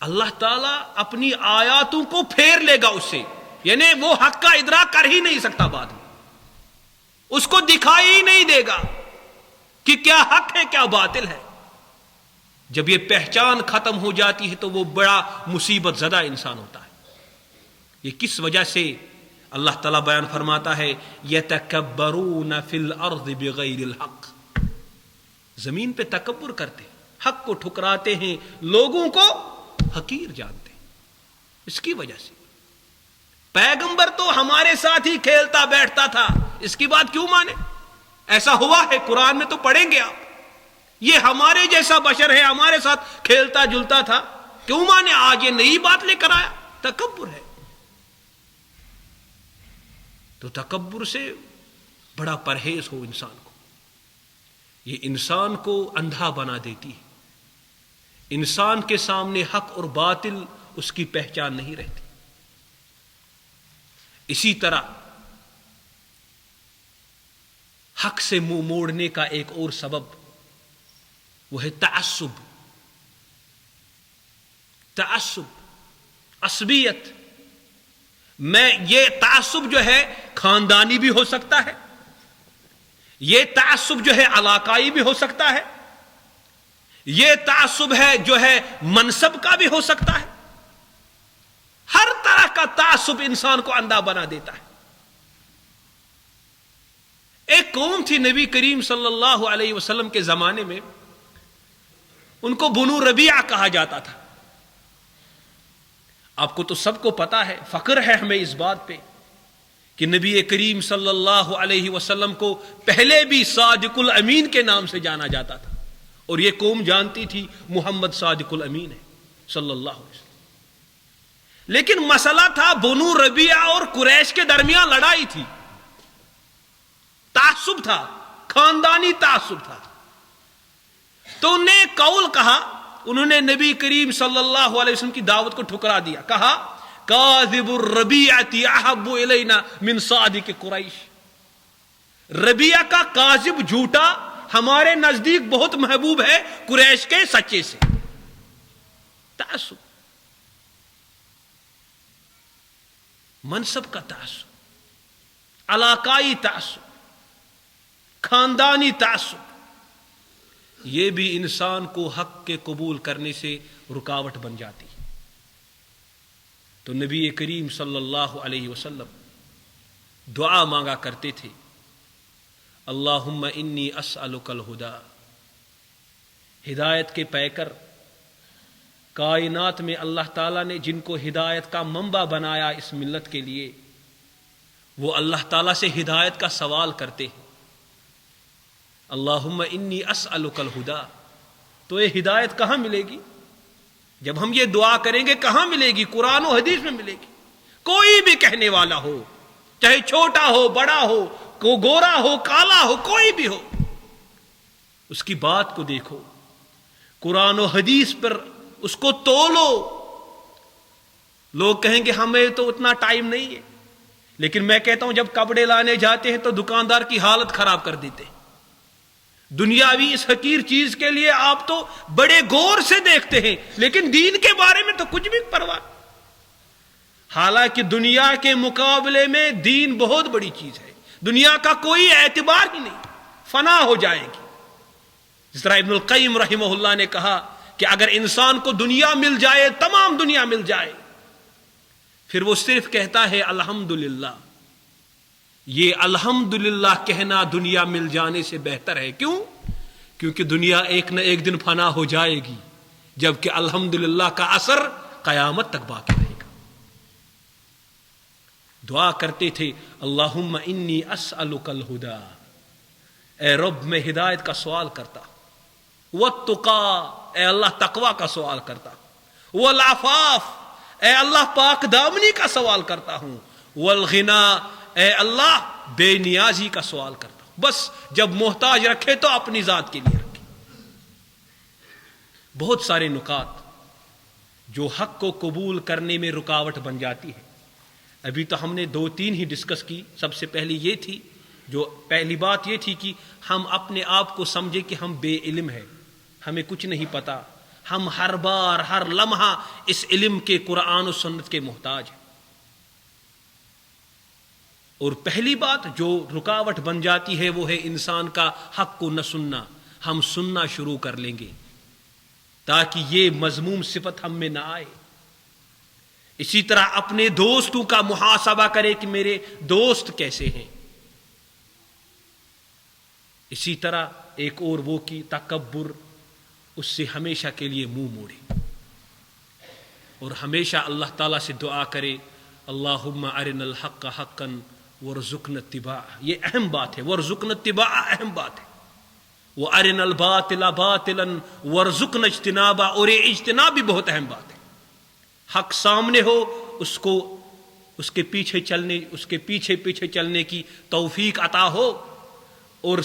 اللہ تعالیٰ اپنی آیاتوں کو پھیر لے گا اس سے، یعنی وہ حق کا ادراک کر ہی نہیں سکتا، بعد میں اس کو دکھائی ہی نہیں دے گا کہ کیا حق ہے کیا باطل ہے۔ جب یہ پہچان ختم ہو جاتی ہے تو وہ بڑا مصیبت زدہ انسان ہوتا ہے۔ یہ کس وجہ سے؟ اللہ تعالیٰ بیان فرماتا ہے یتکبرون فی الارض بغیر الحق، زمین پہ تکبر کرتے، حق کو ٹھکراتے ہیں، لوگوں کو حقیر جانتے ہیں۔ اس کی وجہ سے پیغمبر تو ہمارے ساتھ ہی کھیلتا بیٹھتا تھا، اس کی بات کیوں مانے؟ ایسا ہوا ہے، قرآن میں تو پڑھیں گے آپ، یہ ہمارے جیسا بشر ہے، ہمارے ساتھ کھیلتا جلتا تھا، کیوں مانے؟ آج یہ نئی بات لے کر آیا، تکبر ہے۔ تو تکبر سے بڑا پرہیز ہو انسان کو، یہ انسان کو اندھا بنا دیتی ہے، انسان کے سامنے حق اور باطل اس کی پہچان نہیں رہتی۔ اسی طرح حق سے منہ موڑنے کا ایک اور سبب وہ ہے تعصب، عصبیت۔ میں یہ تعصب جو ہے خاندانی بھی ہو سکتا ہے، یہ تعصب جو ہے علاقائی بھی ہو سکتا ہے، یہ تعصب ہے جو ہے منصب کا بھی ہو سکتا ہے۔ ہر طرح کا تعصب انسان کو اندھا بنا دیتا ہے۔ ایک قوم تھی نبی کریم صلی اللہ علیہ وسلم کے زمانے میں، ان کو بنو ربیعہ کہا جاتا تھا۔ آپ کو تو سب کو پتا ہے، فخر ہے ہمیں اس بات پہ کہ نبی کریم صلی اللہ علیہ وسلم کو پہلے بھی صادق الامین کے نام سے جانا جاتا تھا، اور یہ قوم جانتی تھی محمد صادق الامین ہے صلی اللہ علیہ وسلم۔ لیکن مسئلہ تھا بنو ربیعہ اور قریش کے درمیان لڑائی تھی، تعصب تھا، خاندانی تعصب تھا۔ تو انہوں نے قول کہا، انہوں نے نبی کریم صلی اللہ علیہ وسلم کی دعوت کو ٹھکرا دیا، کہا کاذب الربیعۃ احب الینا من صادق قریش، ربیعہ کا کاذب جھوٹا ہمارے نزدیک بہت محبوب ہے قریش کے سچے سے۔ تعصب، منصب کا تعصب، علاقائی تعصب، خاندانی تعصب، یہ بھی انسان کو حق کے قبول کرنے سے رکاوٹ بن جاتی ہے۔ تو نبی کریم صلی اللہ علیہ وسلم دعا مانگا کرتے تھے، اللہم انی اسألک الہدی، ہدایت کے پیکر کائنات میں اللہ تعالیٰ نے جن کو ہدایت کا منبع بنایا اس ملت کے لیے، وہ اللہ تعالیٰ سے ہدایت کا سوال کرتے ہیں، اللہم انی اسألک الہدی۔ تو یہ ہدایت کہاں ملے گی؟ جب ہم یہ دعا کریں گے کہاں ملے گی؟ قرآن و حدیث میں ملے گی۔ کوئی بھی کہنے والا ہو، چاہے چھوٹا ہو بڑا ہو، کو گورا ہو کالا ہو، کوئی بھی ہو، اس کی بات کو دیکھو، قرآن و حدیث پر اس کو تولو۔ لوگ کہیں گے ہمیں تو اتنا ٹائم نہیں ہے، لیکن میں کہتا ہوں جب کپڑے لانے جاتے ہیں تو دکاندار کی حالت خراب کر دیتے ہیں۔ دنیاوی اس حقیر چیز کے لیے آپ تو بڑے غور سے دیکھتے ہیں، لیکن دین کے بارے میں تو کچھ بھی پرواہ۔ حالانکہ دنیا کے مقابلے میں دین بہت بڑی چیز ہے، دنیا کا کوئی اعتبار ہی نہیں، فنا ہو جائے گی۔ جس طرح ابن القیم رحمہ اللہ نے کہا کہ اگر انسان کو دنیا مل جائے، تمام دنیا مل جائے، پھر وہ صرف کہتا ہے الحمدللہ۔ یہ الحمدللہ کہنا دنیا مل جانے سے بہتر ہے۔ کیوں؟ کیونکہ دنیا ایک نہ ایک دن فنا ہو جائے گی، جبکہ الحمدللہ کا اثر قیامت تک باقی رہے گا۔ دعا کرتے تھے اللہم انی اسألک الہدا، اے رب میں ہدایت کا سوال کرتا، والتقا، اے اللہ تقوی کا سوال کرتا، والعفاف، اے اللہ پاک دامنی کا سوال کرتا ہوں، والغنا، اے اللہ بے نیازی کا سوال کرتا ہوں۔ بس جب محتاج رکھے تو اپنی ذات کے لیے رکھے۔ بہت سارے نکات جو حق کو قبول کرنے میں رکاوٹ بن جاتی ہے، ابھی تو ہم نے 2-3 ہی ڈسکس کی۔ سب سے پہلی یہ تھی، جو پہلی بات یہ تھی کہ ہم اپنے آپ کو سمجھے کہ ہم بے علم ہیں، ہمیں کچھ نہیں پتا، ہم ہر بار ہر لمحہ اس علم کے قرآن و سنت کے محتاج ہیں۔ اور پہلی بات جو رکاوٹ بن جاتی ہے وہ ہے انسان کا حق کو نہ سننا۔ ہم سننا شروع کر لیں گے تاکہ یہ مذموم صفت ہم میں نہ آئے۔ اسی طرح اپنے دوستوں کا محاسبہ کرے کہ میرے دوست کیسے ہیں۔ اسی طرح ایک اور وہ کی تکبر، اس سے ہمیشہ کے لیے منہ موڑے اور ہمیشہ اللہ تعالیٰ سے دعا کرے اللہم ارنا الحق حقا وارزقنا اتباعہ۔ یہ اہم بات ہے، وارزقنا اتباعہ اہم بات ہے۔ وارنا الباطل باطلا وارزقنا اجتنابہ، اور یہ اجتناب بھی بہت اہم بات ہے۔ حق سامنے ہو، اس کے پیچھے چلنے کی توفیق عطا ہو، اور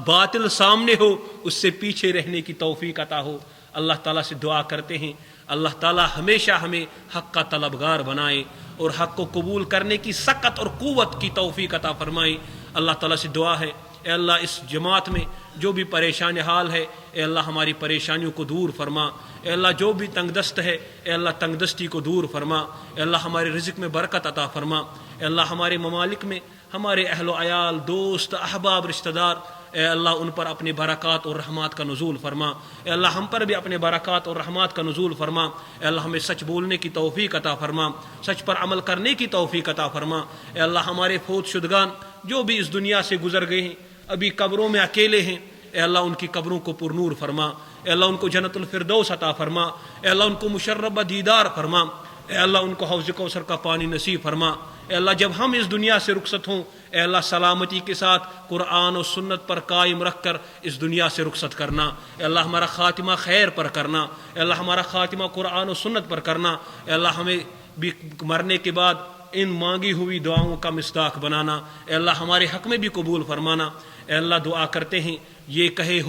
باطل سامنے ہو اس سے پیچھے رہنے کی توفیق عطا ہو۔ اللہ تعالیٰ سے دعا کرتے ہیں اللہ تعالیٰ ہمیشہ ہمیں حق کا طلبگار بنائے اور حق کو قبول کرنے کی سکت اور قوت کی توفیق عطا فرمائے۔ اللہ تعالیٰ سے دعا ہے اے اللہ اس جماعت میں جو بھی پریشان حال ہے، اے اللہ ہماری پریشانیوں کو دور فرما۔ اے اللہ جو بھی تنگ دست ہے، اے اللہ تنگ دستی کو دور فرما۔ اے اللہ ہمارے رزق میں برکت عطا فرما۔ اے اللہ ہمارے ممالک میں ہمارے اہل و عیال، دوست، احباب، رشتہ دار، اے اللہ ان پر اپنے برکات اور رحمات کا نزول فرما۔ اے اللہ ہم پر بھی اپنے برکات اور رحمات کا نزول فرما۔ اے اللہ ہمیں سچ بولنے کی توفیق عطا فرما، سچ پر عمل کرنے کی توفیق عطا فرما۔ اے اللہ ہمارے فوت شدگان جو بھی اس دنیا سے گزر گئے ہیں، ابھی قبروں میں اکیلے ہیں، اے اللہ ان کی قبروں کو پرنور فرما۔ اے اللہ ان کو جنت الفردوس عطا فرما۔ اے اللہ ان کو مشربہ دیدار فرما۔ اے اللہ ان کو حوض کوثر کا پانی نصیب فرما۔ اے اللہ جب ہم اس دنیا سے رخصت ہوں، اے اللہ سلامتی کے ساتھ قرآن و سنت پر قائم رکھ کر اس دنیا سے رخصت کرنا۔ اے اللہ ہمارا خاتمہ خیر پر کرنا۔ اے اللہ ہمارا خاتمہ قرآن و سنت پر کرنا۔ اے اللہ ہمیں بھی مرنے کے بعد ان مانگی ہوئی دعاؤں کا مصداق بنانا۔ اے اللہ ہمارے حق میں بھی قبول فرمانا۔ اے اللہ دعا کرتے ہیں یہ کہے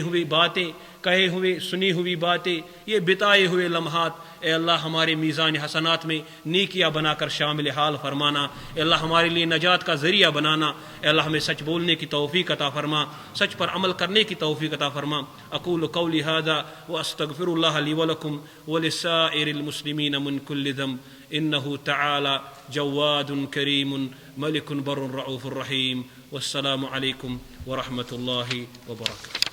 ہوئے باتیں، کہے ہوئے سنی ہوئی باتیں، یہ بتائے ہوئے لمحات، اے اللہ ہمارے میزان حسنات میں نیکیاں بنا کر شامل حال فرمانا۔ اے اللہ ہمارے لیے نجات کا ذریعہ بنانا۔ اے اللہ ہمیں سچ بولنے کی توفیق عطا فرما، سچ پر عمل کرنے کی توفیق عطا فرما۔ اقول قولی ھذا واستغفر اللہ لی ولکم ولسائر المسلمین من کل ذنب انہ تعالی جواد کریم ملک بر رؤوف الرحیم۔ والسلام علیکم ورحمۃ اللہ وبرکاتہ۔